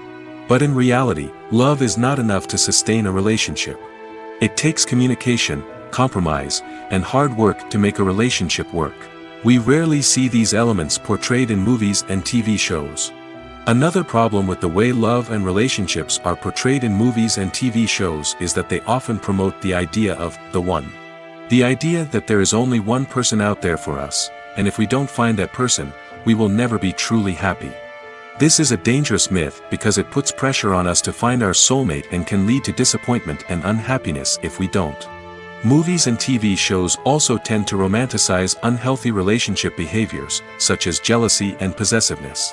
But in reality, love is not enough to sustain a relationship. It takes communication, compromise, and hard work to make a relationship work. We rarely see these elements portrayed in movies and TV shows. Another problem with the way love and relationships are portrayed in movies and TV shows is that they often promote the idea of the one. The idea that there is only one person out there for us, and if we don't find that person, we will never be truly happy. This is a dangerous myth because it puts pressure on us to find our soulmate and can lead to disappointment and unhappiness if we don't. Movies and TV shows also tend to romanticize unhealthy relationship behaviors, such as jealousy and possessiveness.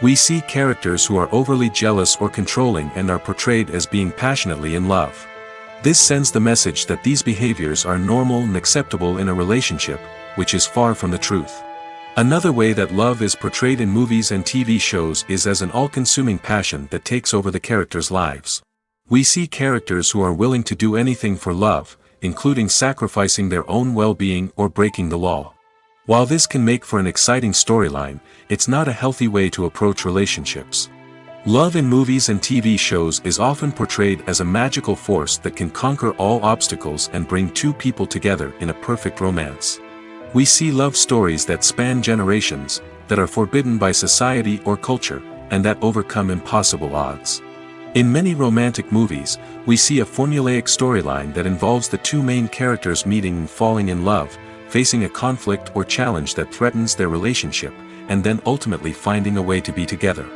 We see characters who are overly jealous or controlling and are portrayed as being passionately in love. This sends the message that these behaviors are normal and acceptable in a relationship, which is far from the truth. Another way that love is portrayed in movies and TV shows is as an all-consuming passion that takes over the characters' lives. We see characters who are willing to do anything for love, including sacrificing their own well-being or breaking the law. While this can make for an exciting storyline, it's not a healthy way to approach relationships. Love in movies and TV shows is often portrayed as a magical force that can conquer all obstacles and bring two people together in a perfect romance. We see love stories that span generations, that are forbidden by society or culture, and that overcome impossible odds. In many romantic movies, we see a formulaic storyline that involves the two main characters meeting and falling in love, facing a conflict or challenge that threatens their relationship, and then ultimately finding a way to be together.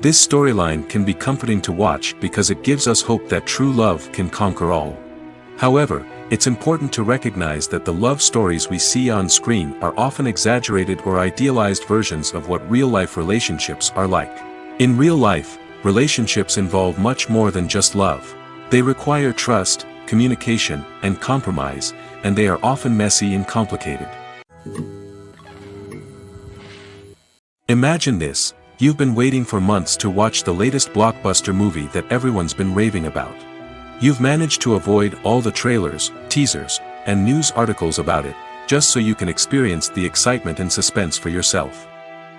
This storyline can be comforting to watch because it gives us hope that true love can conquer all. However, it's important to recognize that the love stories we see on screen are often exaggerated or idealized versions of what real-life relationships are like. In real life, relationships involve much more than just love. They require trust, communication, and compromise, and they are often messy and complicated. Imagine this: you've been waiting for months to watch the latest blockbuster movie that everyone's been raving about. You've managed to avoid all the trailers, teasers, and news articles about it, just so you can experience the excitement and suspense for yourself.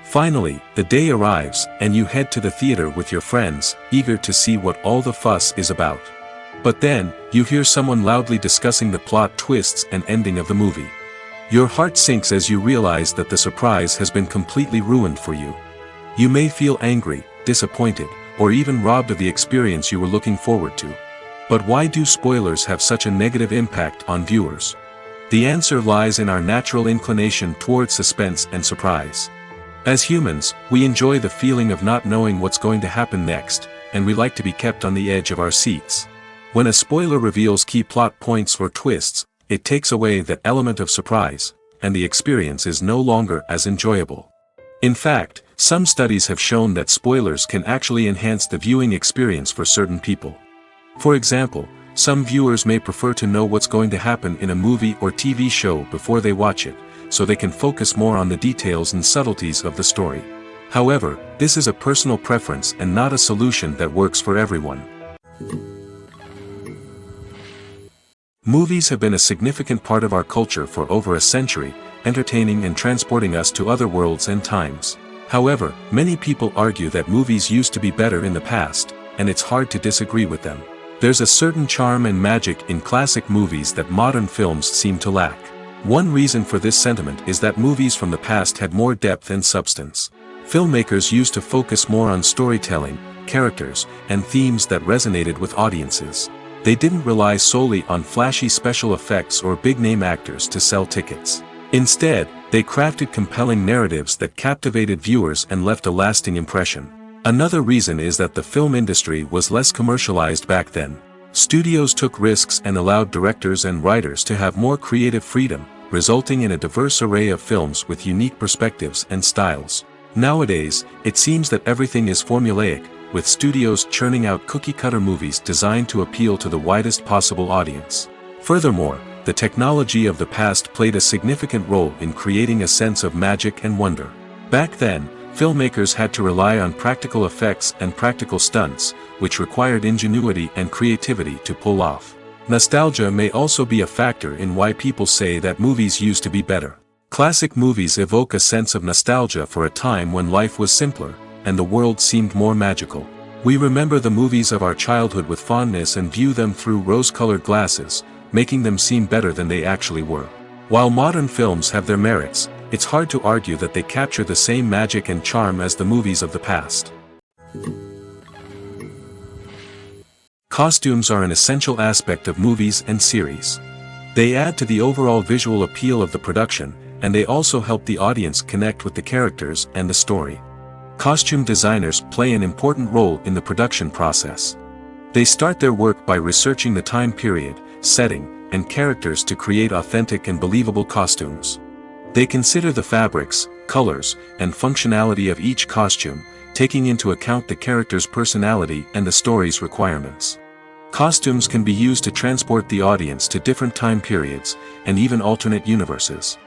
Finally, the day arrives, and you head to the theater with your friends, eager to see what all the fuss is about. But then, you hear someone loudly discussing the plot twists and ending of the movie. Your heart sinks as you realize that the surprise has been completely ruined for you. You may feel angry, disappointed, or even robbed of the experience you were looking forward to. But why do spoilers have such a negative impact on viewers? The answer lies in our natural inclination toward suspense and surprise. As humans, we enjoy the feeling of not knowing what's going to happen next, and we like to be kept on the edge of our seats. When a spoiler reveals key plot points or twists, it takes away that element of surprise, and the experience is no longer as enjoyable. In fact, some studies have shown that spoilers can actually enhance the viewing experience for certain people. For example, some viewers may prefer to know what's going to happen in a movie or TV show before they watch it, so they can focus more on the details and subtleties of the story. However, this is a personal preference and not a solution that works for everyone. Movies have been a significant part of our culture for over a century, entertaining and transporting us to other worlds and times. However, many people argue that movies used to be better in the past, and it's hard to disagree with them. There's a certain charm and magic in classic movies that modern films seem to lack. One reason for this sentiment is that movies from the past had more depth and substance. Filmmakers used to focus more on storytelling, characters, and themes that resonated with audiences. They didn't rely solely on flashy special effects or big-name actors to sell tickets. Instead, they crafted compelling narratives that captivated viewers and left a lasting impression. Another reason is that the film industry was less commercialized back then. Studios took risks and allowed directors and writers to have more creative freedom, resulting in a diverse array of films with unique perspectives and styles. Nowadays, it seems that everything is formulaic, with studios churning out cookie-cutter movies designed to appeal to the widest possible audience. Furthermore, the technology of the past played a significant role in creating a sense of magic and wonder. Back then, filmmakers had to rely on practical effects and practical stunts, which required ingenuity and creativity to pull off. Nostalgia may also be a factor in why people say that movies used to be better. Classic movies evoke a sense of nostalgia for a time when life was simpler, and the world seemed more magical. We remember the movies of our childhood with fondness and view them through rose-colored glasses, making them seem better than they actually were. While modern films have their merits, it's hard to argue that they capture the same magic and charm as the movies of the past. Costumes are an essential aspect of movies and series. They add to the overall visual appeal of the production, and they also help the audience connect with the characters and the story. Costume designers play an important role in the production process. They start their work by researching the time period, setting, and characters to create authentic and believable costumes. They consider the fabrics, colors, and functionality of each costume, taking into account the character's personality and the story's requirements. Costumes can be used to transport the audience to different time periods, and even alternate universes.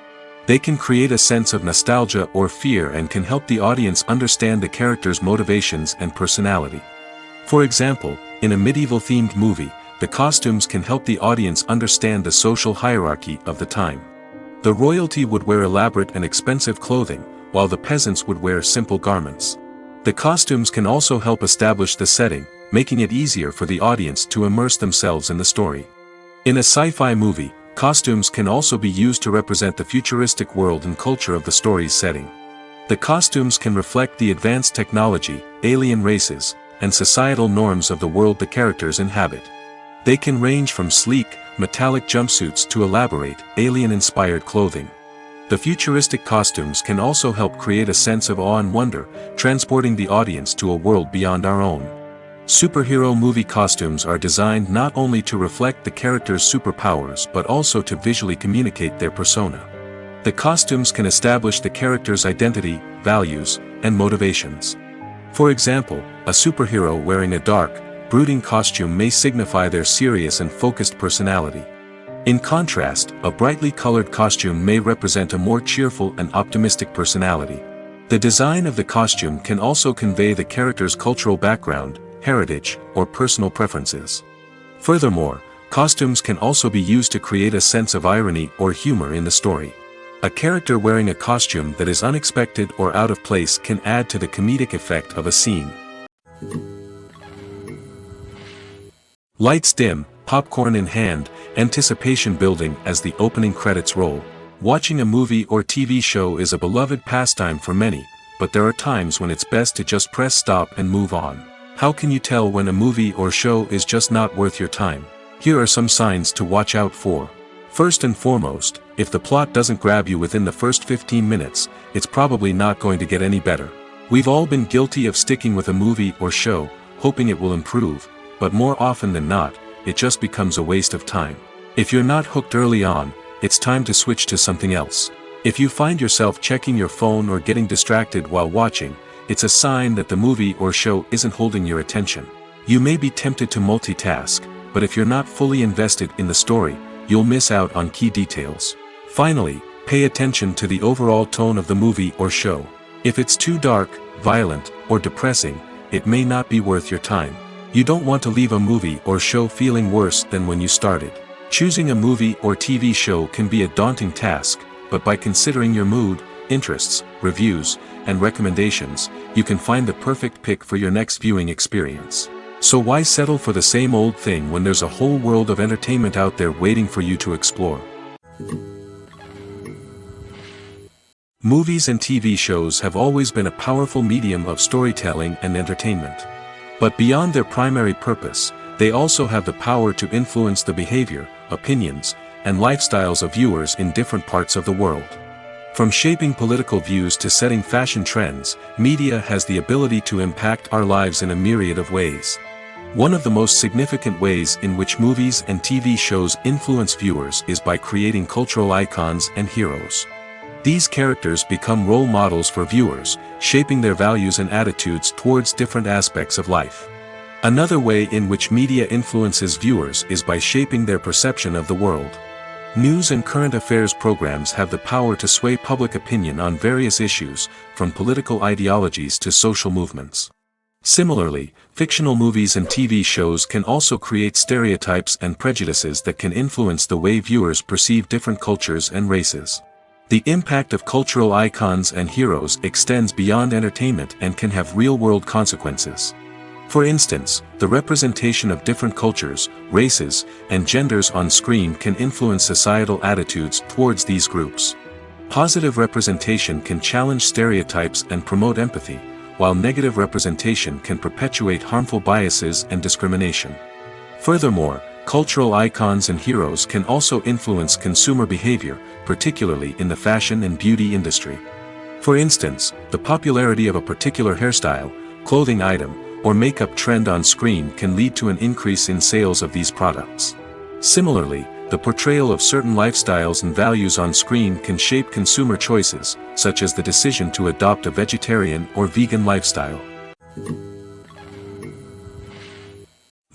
They can create a sense of nostalgia or fear and can help the audience understand the character's motivations and personality. For example, in a medieval-themed movie, the costumes can help the audience understand the social hierarchy of the time. The royalty would wear elaborate and expensive clothing, while the peasants would wear simple garments. The costumes can also help establish the setting, making it easier for the audience to immerse themselves in the story. In a sci-fi movie, costumes can also be used to represent the futuristic world and culture of the story's setting. The costumes can reflect the advanced technology, alien races, and societal norms of the world the characters inhabit. They can range from sleek, metallic jumpsuits to elaborate, alien-inspired clothing. The futuristic costumes can also help create a sense of awe and wonder, transporting the audience to a world beyond our own. Superhero movie costumes are designed not only to reflect the character's superpowers but also to visually communicate their persona. The costumes can establish the character's identity, values, and motivations. For example, a superhero wearing a dark, brooding costume may signify their serious and focused personality. In contrast, a brightly colored costume may represent a more cheerful and optimistic personality. The design of the costume can also convey the character's cultural background, heritage, or personal preferences. Furthermore, costumes can also be used to create a sense of irony or humor in the story. A character wearing a costume that is unexpected or out of place can add to the comedic effect of a scene. Lights dim, popcorn in hand, anticipation building as the opening credits roll. Watching a movie or TV show is a beloved pastime for many, but there are times when it's best to just press stop and move on. How can you tell when a movie or show is just not worth your time? Here are some signs to watch out for. First and foremost, if the plot doesn't grab you within the first 15 minutes, it's probably not going to get any better. We've all been guilty of sticking with a movie or show, hoping it will improve, but more often than not, it just becomes a waste of time. If you're not hooked early on, it's time to switch to something else. If you find yourself checking your phone or getting distracted while watching, it's a sign that the movie or show isn't holding your attention. You may be tempted to multitask, but if you're not fully invested in the story, you'll miss out on key details. Finally, pay attention to the overall tone of the movie or show. If it's too dark, violent, or depressing, it may not be worth your time. You don't want to leave a movie or show feeling worse than when you started. Choosing a movie or TV show can be a daunting task, but by considering your mood, interests, reviews, and recommendations, you can find the perfect pick for your next viewing experience. So why settle for the same old thing when there's a whole world of entertainment out there waiting for you to explore? Movies and TV shows have always been a powerful medium of storytelling and entertainment. But beyond their primary purpose, they also have the power to influence the behavior, opinions, and lifestyles of viewers in different parts of the world. From shaping political views to setting fashion trends, media has the ability to impact our lives in a myriad of ways. One of the most significant ways in which movies and TV shows influence viewers is by creating cultural icons and heroes. These characters become role models for viewers, shaping their values and attitudes towards different aspects of life. Another way in which media influences viewers is by shaping their perception of the world. News and current affairs programs have the power to sway public opinion on various issues, from political ideologies to social movements. Similarly, fictional movies and TV shows can also create stereotypes and prejudices that can influence the way viewers perceive different cultures and races. The impact of cultural icons and heroes extends beyond entertainment and can have real-world consequences. For instance, the representation of different cultures, races, and genders on screen can influence societal attitudes towards these groups. Positive representation can challenge stereotypes and promote empathy, while negative representation can perpetuate harmful biases and discrimination. Furthermore, cultural icons and heroes can also influence consumer behavior, particularly in the fashion and beauty industry. For instance, the popularity of a particular hairstyle, clothing item, or makeup trend on screen can lead to an increase in sales of these products. Similarly, the portrayal of certain lifestyles and values on screen can shape consumer choices, such as the decision to adopt a vegetarian or vegan lifestyle.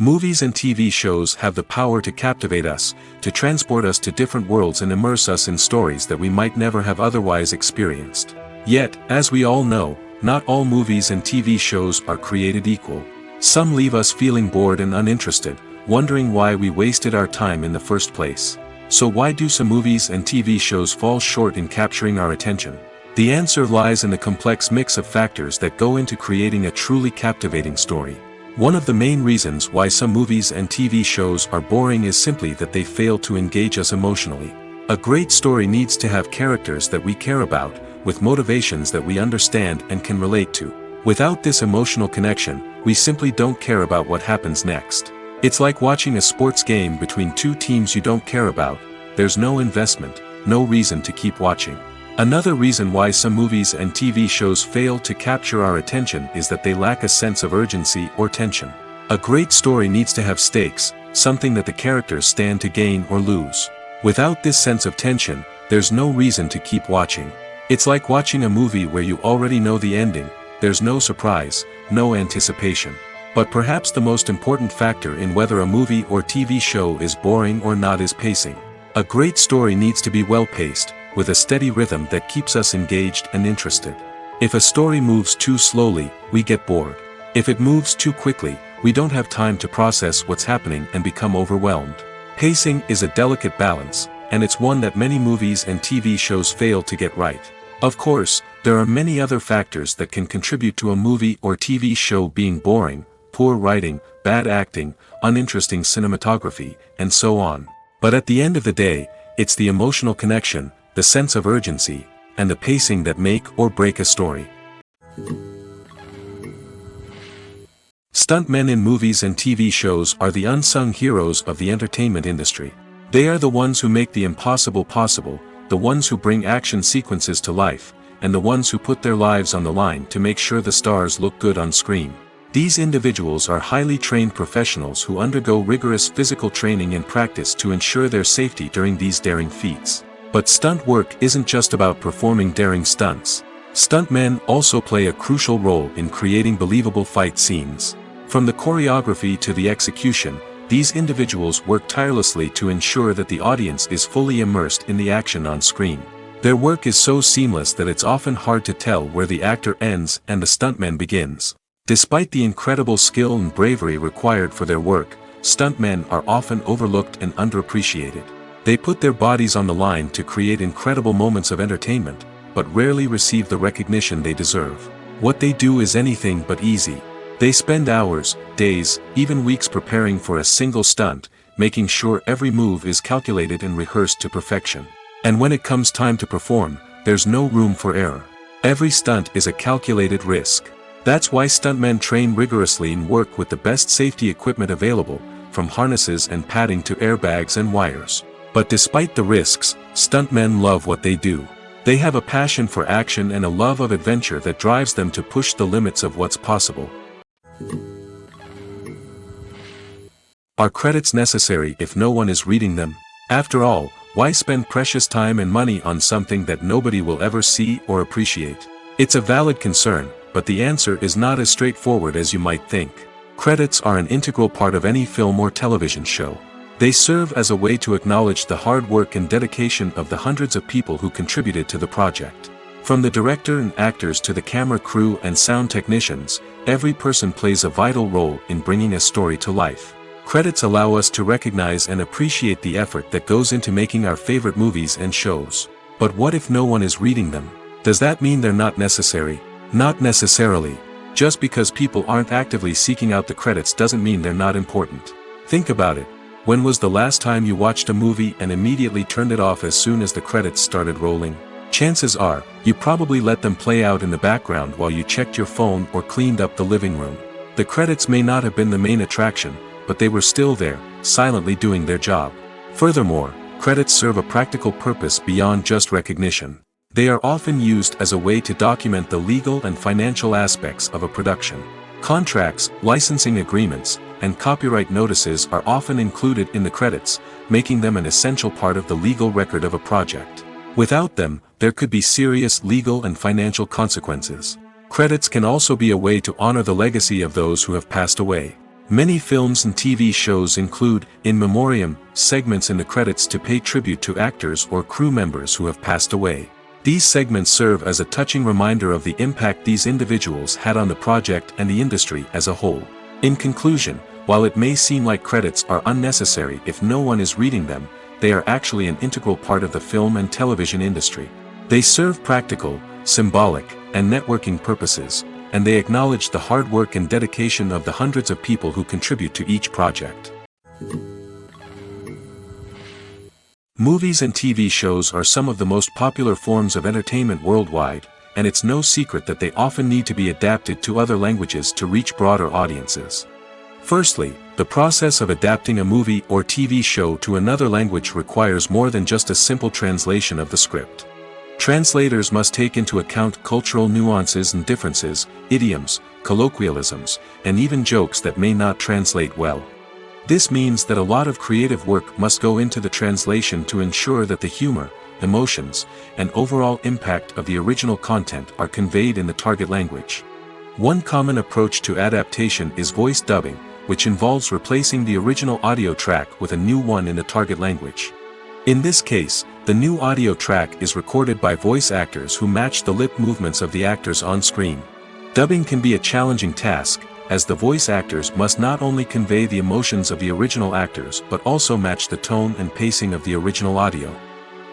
Movies and TV shows have the power to captivate us, to transport us to different worlds and immerse us in stories that we might never have otherwise experienced. Yet, as we all know, not all movies and TV shows are created equal. Some leave us feeling bored and uninterested, wondering why we wasted our time in the first place. So why do some movies and TV shows fall short in capturing our attention? The answer lies in the complex mix of factors that go into creating a truly captivating story. One of the main reasons why some movies and TV shows are boring is simply that they fail to engage us emotionally. A great story needs to have characters that we care about, with motivations that we understand and can relate to. Without this emotional connection, we simply don't care about what happens next. It's like watching a sports game between two teams you don't care about. There's no investment, no reason to keep watching. Another reason why some movies and TV shows fail to capture our attention is that they lack a sense of urgency or tension. A great story needs to have stakes, something that the characters stand to gain or lose. Without this sense of tension, there's no reason to keep watching. It's like watching a movie where you already know the ending. There's no surprise, no anticipation. But perhaps the most important factor in whether a movie or TV show is boring or not is pacing. A great story needs to be well-paced, with a steady rhythm that keeps us engaged and interested. If a story moves too slowly, we get bored. If it moves too quickly, we don't have time to process what's happening and become overwhelmed. Pacing is a delicate balance, and it's one that many movies and TV shows fail to get right. Of course, there are many other factors that can contribute to a movie or TV show being boring: poor writing, bad acting, uninteresting cinematography, and so on. But at the end of the day, it's the emotional connection, the sense of urgency, and the pacing that make or break a story. Stuntmen in movies and TV shows are the unsung heroes of the entertainment industry. They are the ones who make the impossible possible, the ones who bring action sequences to life, and the ones who put their lives on the line to make sure the stars look good on screen. These individuals are highly trained professionals who undergo rigorous physical training and practice to ensure their safety during these daring feats. But stunt work isn't just about performing daring stunts. Stuntmen also play a crucial role in creating believable fight scenes. From the choreography to the execution, these individuals work tirelessly to ensure that the audience is fully immersed in the action on screen. Their work is so seamless that it's often hard to tell where the actor ends and the stuntman begins. Despite the incredible skill and bravery required for their work, stuntmen are often overlooked and underappreciated. They put their bodies on the line to create incredible moments of entertainment, but rarely receive the recognition they deserve. What they do is anything but easy. They spend hours, days, even weeks preparing for a single stunt, making sure every move is calculated and rehearsed to perfection. And when it comes time to perform, there's no room for error. Every stunt is a calculated risk. That's why stuntmen train rigorously and work with the best safety equipment available, from harnesses and padding to airbags and wires. But despite the risks, stuntmen love what they do. They have a passion for action and a love of adventure that drives them to push the limits of what's possible. Are credits necessary if no one is reading them? After all, why spend precious time and money on something that nobody will ever see or appreciate? It's a valid concern, but the answer is not as straightforward as you might think. Credits are an integral part of any film or television show. They serve as a way to acknowledge the hard work and dedication of the hundreds of people who contributed to the project. From the director and actors to the camera crew and sound technicians, every person plays a vital role in bringing a story to life. Credits allow us to recognize and appreciate the effort that goes into making our favorite movies and shows. But what if no one is reading them? Does that mean they're not necessary? Not necessarily. Just because people aren't actively seeking out the credits doesn't mean they're not important. Think about it. When was the last time you watched a movie and immediately turned it off as soon as the credits started rolling? Chances are, you probably let them play out in the background while you checked your phone or cleaned up the living room. The credits may not have been the main attraction, but they were still there, silently doing their job. Furthermore, credits serve a practical purpose beyond just recognition. They are often used as a way to document the legal and financial aspects of a production. Contracts, licensing agreements, and copyright notices are often included in the credits, making them an essential part of the legal record of a project. Without them, there could be serious legal and financial consequences. Credits can also be a way to honor the legacy of those who have passed away. Many films and TV shows include, in memoriam, segments in the credits to pay tribute to actors or crew members who have passed away. These segments serve as a touching reminder of the impact these individuals had on the project and the industry as a whole. In conclusion, while it may seem like credits are unnecessary if no one is reading them, they are actually an integral part of the film and television industry. They serve practical, symbolic, and networking purposes, and they acknowledge the hard work and dedication of the hundreds of people who contribute to each project. Movies and TV shows are some of the most popular forms of entertainment worldwide, and it's no secret that they often need to be adapted to other languages to reach broader audiences. Firstly, the process of adapting a movie or TV show to another language requires more than just a simple translation of the script. Translators must take into account cultural nuances and differences, idioms, colloquialisms, and even jokes that may not translate well. This means that a lot of creative work must go into the translation to ensure that the humor, emotions, and overall impact of the original content are conveyed in the target language. One common approach to adaptation is voice dubbing, which involves replacing the original audio track with a new one in the target language. In this case, the new audio track is recorded by voice actors who match the lip movements of the actors on screen. Dubbing can be a challenging task, as the voice actors must not only convey the emotions of the original actors but also match the tone and pacing of the original audio.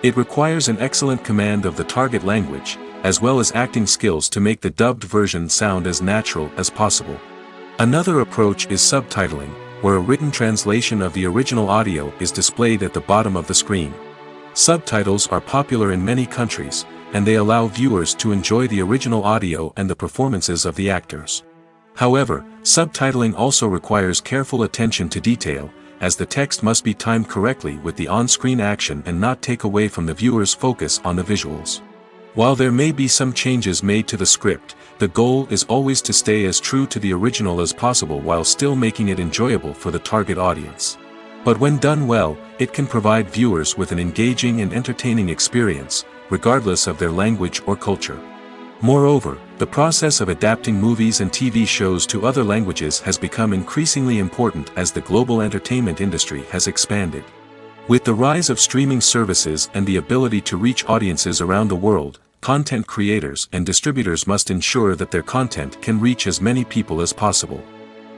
It requires an excellent command of the target language, as well as acting skills to make the dubbed version sound as natural as possible. Another approach is subtitling, where a written translation of the original audio is displayed at the bottom of the screen. Subtitles are popular in many countries, and they allow viewers to enjoy the original audio and the performances of the actors. However, subtitling also requires careful attention to detail, as the text must be timed correctly with the on-screen action and not take away from the viewer's focus on the visuals. While there may be some changes made to the script, the goal is always to stay as true to the original as possible while still making it enjoyable for the target audience. But when done well, it can provide viewers with an engaging and entertaining experience, regardless of their language or culture. Moreover, the process of adapting movies and TV shows to other languages has become increasingly important as the global entertainment industry has expanded. With the rise of streaming services and the ability to reach audiences around the world, content creators and distributors must ensure that their content can reach as many people as possible.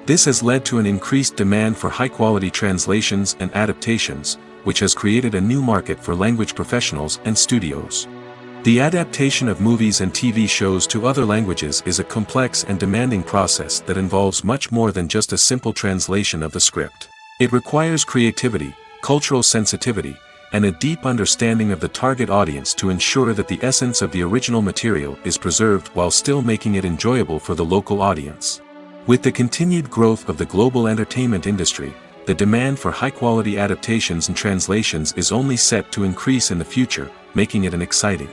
This has led to an increased demand for high-quality translations and adaptations, which has created a new market for language professionals and studios. The adaptation of movies and TV shows to other languages is a complex and demanding process that involves much more than just a simple translation of the script. It requires creativity, cultural sensitivity, and a deep understanding of the target audience to ensure that the essence of the original material is preserved while still making it enjoyable for the local audience. With the continued growth of the global entertainment industry, the demand for high-quality adaptations and translations is only set to increase in the future, making it an exciting.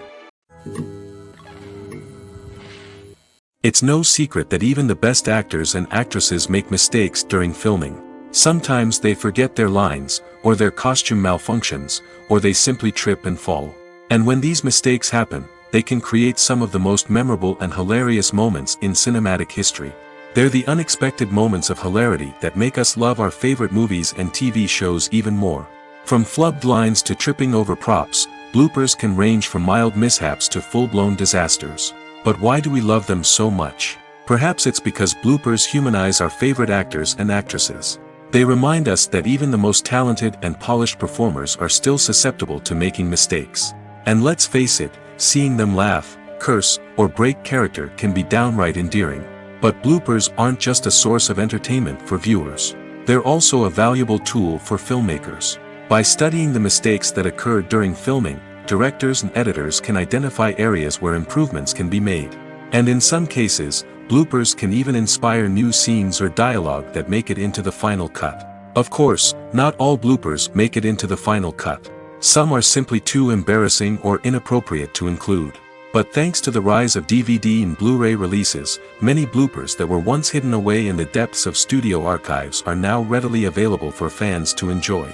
It's no secret that even the best actors and actresses make mistakes during filming. Sometimes they forget their lines, or their costume malfunctions, or they simply trip and fall. And when these mistakes happen, they can create some of the most memorable and hilarious moments in cinematic history. They're the unexpected moments of hilarity that make us love our favorite movies and TV shows even more. From flubbed lines to tripping over props, bloopers can range from mild mishaps to full-blown disasters. But why do we love them so much? Perhaps it's because bloopers humanize our favorite actors and actresses. They remind us that even the most talented and polished performers are still susceptible to making mistakes. And let's face it, seeing them laugh, curse, or break character can be downright endearing. But bloopers aren't just a source of entertainment for viewers. They're also a valuable tool for filmmakers. By studying the mistakes that occur during filming, directors and editors can identify areas where improvements can be made. And in some cases, bloopers can even inspire new scenes or dialogue that make it into the final cut. Of course, not all bloopers make it into the final cut. Some are simply too embarrassing or inappropriate to include. But thanks to the rise of DVD and Blu-ray releases, many bloopers that were once hidden away in the depths of studio archives are now readily available for fans to enjoy.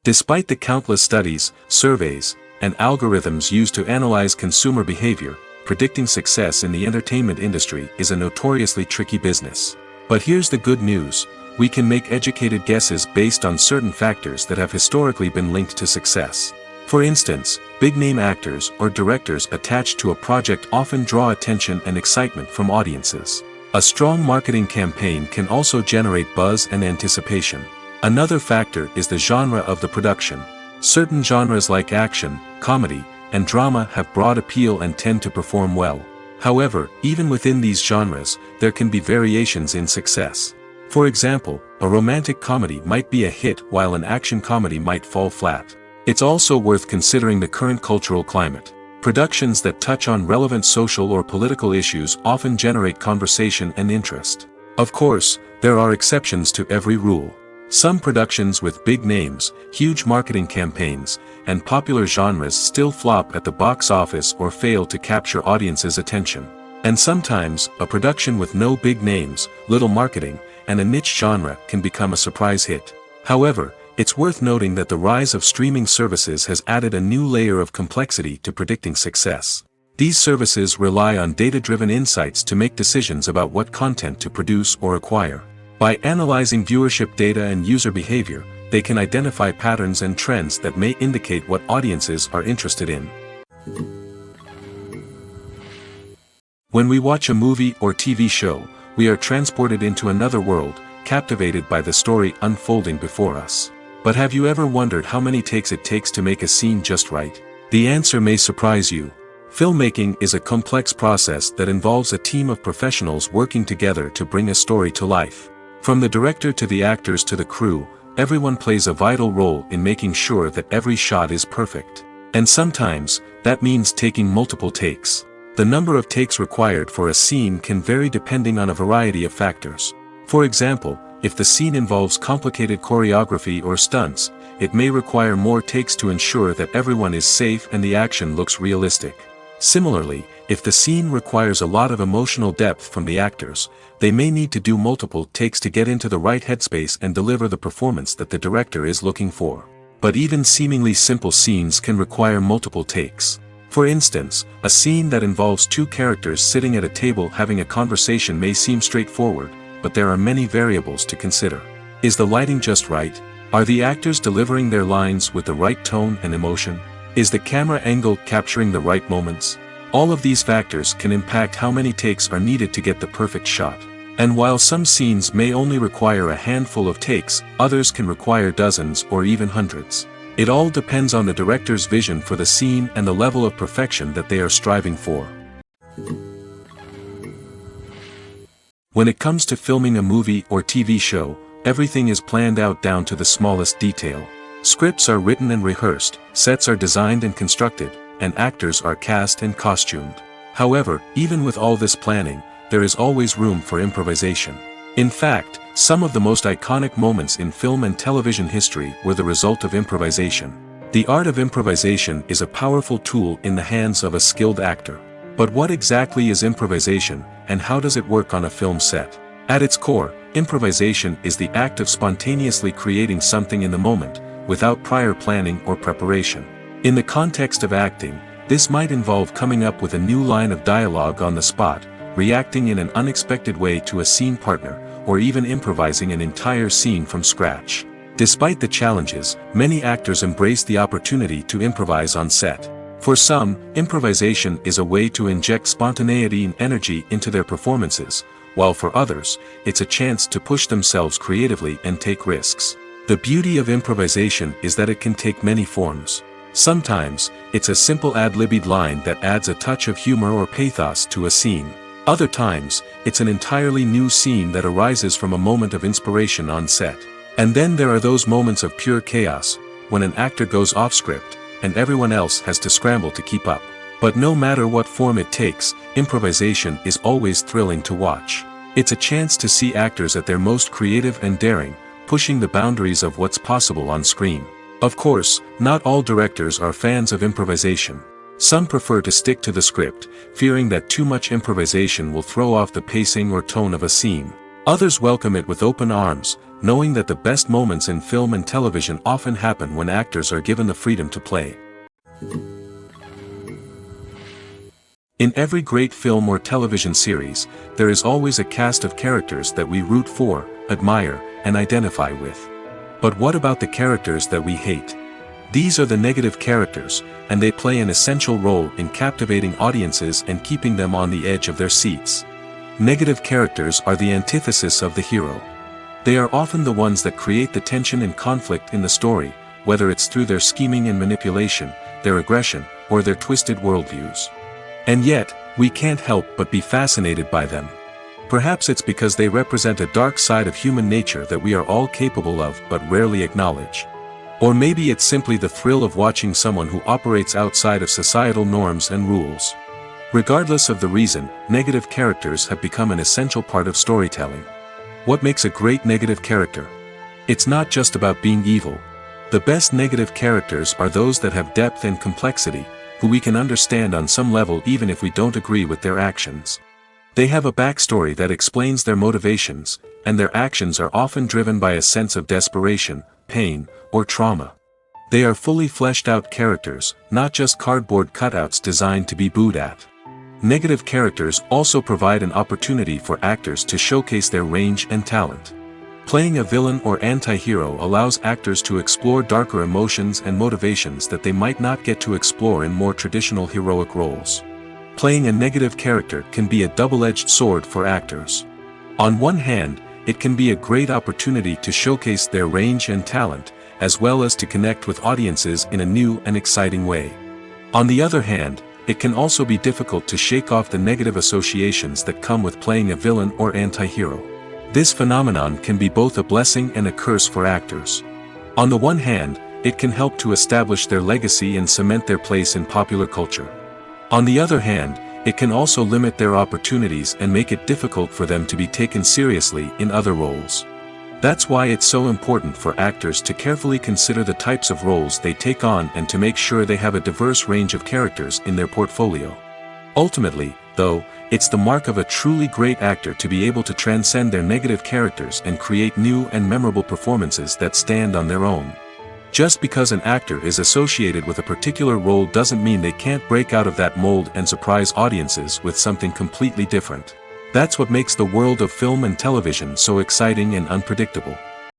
Despite the countless studies, surveys, and algorithms used to analyze consumer behavior, predicting success in the entertainment industry is a notoriously tricky business. But here's the good news: we can make educated guesses based on certain factors that have historically been linked to success. For instance, big-name actors or directors attached to a project often draw attention and excitement from audiences. A strong marketing campaign can also generate buzz and anticipation. Another factor is the genre of the production. Certain genres like action, comedy, and drama have broad appeal and tend to perform well. However, even within these genres, there can be variations in success. For example, a romantic comedy might be a hit while an action comedy might fall flat. It's also worth considering the current cultural climate. Productions that touch on relevant social or political issues often generate conversation and interest. Of course, there are exceptions to every rule. Some productions with big names, huge marketing campaigns, and popular genres still flop at the box office or fail to capture audiences' attention. And sometimes, a production with no big names, little marketing, and a niche genre can become a surprise hit. However, it's worth noting that the rise of streaming services has added a new layer of complexity to predicting success. These services rely on data-driven insights to make decisions about what content to produce or acquire. By analyzing viewership data and user behavior, they can identify patterns and trends that may indicate what audiences are interested in. When we watch a movie or TV show, we are transported into another world, captivated by the story unfolding before us. But have you ever wondered how many takes it takes to make a scene just right? The answer may surprise you. Filmmaking is a complex process that involves a team of professionals working together to bring a story to life. From the director to the actors to the crew, everyone plays a vital role in making sure that every shot is perfect. And sometimes, that means taking multiple takes. The number of takes required for a scene can vary depending on a variety of factors. For example, if the scene involves complicated choreography or stunts, it may require more takes to ensure that everyone is safe and the action looks realistic. Similarly, if the scene requires a lot of emotional depth from the actors, they may need to do multiple takes to get into the right headspace and deliver the performance that the director is looking for. But even seemingly simple scenes can require multiple takes. For instance, a scene that involves two characters sitting at a table having a conversation may seem straightforward, but there are many variables to consider. Is the lighting just right? Are the actors delivering their lines with the right tone and emotion? Is the camera angle capturing the right moments? All of these factors can impact how many takes are needed to get the perfect shot. And while some scenes may only require a handful of takes, others can require dozens or even hundreds. It all depends on the director's vision for the scene and the level of perfection that they are striving for. When it comes to filming a movie or TV show, everything is planned out down to the smallest detail. Scripts are written and rehearsed, sets are designed and constructed, and actors are cast and costumed. However, even with all this planning, there is always room for improvisation. In fact, some of the most iconic moments in film and television history were the result of improvisation. The art of improvisation is a powerful tool in the hands of a skilled actor. But what exactly is improvisation, and how does it work on a film set? At its core, improvisation is the act of spontaneously creating something in the moment, without prior planning or preparation. In the context of acting, this might involve coming up with a new line of dialogue on the spot, reacting in an unexpected way to a scene partner, or even improvising an entire scene from scratch. Despite the challenges, many actors embrace the opportunity to improvise on set. For some, improvisation is a way to inject spontaneity and energy into their performances, while for others, it's a chance to push themselves creatively and take risks. The beauty of improvisation is that it can take many forms. Sometimes, it's a simple ad-libbed line that adds a touch of humor or pathos to a scene. Other times, it's an entirely new scene that arises from a moment of inspiration on set. And then there are those moments of pure chaos, when an actor goes off script, and everyone else has to scramble to keep up. But no matter what form it takes, improvisation is always thrilling to watch. It's a chance to see actors at their most creative and daring, pushing the boundaries of what's possible on screen. Of course, not all directors are fans of improvisation. Some prefer to stick to the script, fearing that too much improvisation will throw off the pacing or tone of a scene. Others welcome it with open arms, knowing that the best moments in film and television often happen when actors are given the freedom to play. In every great film or television series, there is always a cast of characters that we root for, admire, and identify with. But what about the characters that we hate? These are the negative characters, and they play an essential role in captivating audiences and keeping them on the edge of their seats. Negative characters are the antithesis of the hero. They are often the ones that create the tension and conflict in the story, whether it's through their scheming and manipulation, their aggression, or their twisted worldviews. And yet, we can't help but be fascinated by them. Perhaps it's because they represent a dark side of human nature that we are all capable of but rarely acknowledge. Or maybe it's simply the thrill of watching someone who operates outside of societal norms and rules. Regardless of the reason, negative characters have become an essential part of storytelling. What makes a great negative character? It's not just about being evil. The best negative characters are those that have depth and complexity, who we can understand on some level even if we don't agree with their actions. They have a backstory that explains their motivations, and their actions are often driven by a sense of desperation, pain, or trauma. They are fully fleshed out characters, not just cardboard cutouts designed to be booed at. Negative characters also provide an opportunity for actors to showcase their range and talent. Playing a villain or anti-hero allows actors to explore darker emotions and motivations that they might not get to explore in more traditional heroic roles. Playing a negative character can be a double-edged sword for actors. On one hand, it can be a great opportunity to showcase their range and talent, as well as to connect with audiences in a new and exciting way. On the other hand, it can also be difficult to shake off the negative associations that come with playing a villain or anti-hero. This phenomenon can be both a blessing and a curse for actors. On the one hand, it can help to establish their legacy and cement their place in popular culture. On the other hand, it can also limit their opportunities and make it difficult for them to be taken seriously in other roles. That's why it's so important for actors to carefully consider the types of roles they take on and to make sure they have a diverse range of characters in their portfolio. Ultimately, though, it's the mark of a truly great actor to be able to transcend their negative characters and create new and memorable performances that stand on their own. Just because an actor is associated with a particular role doesn't mean they can't break out of that mold and surprise audiences with something completely different. That's what makes the world of film and television so exciting and unpredictable.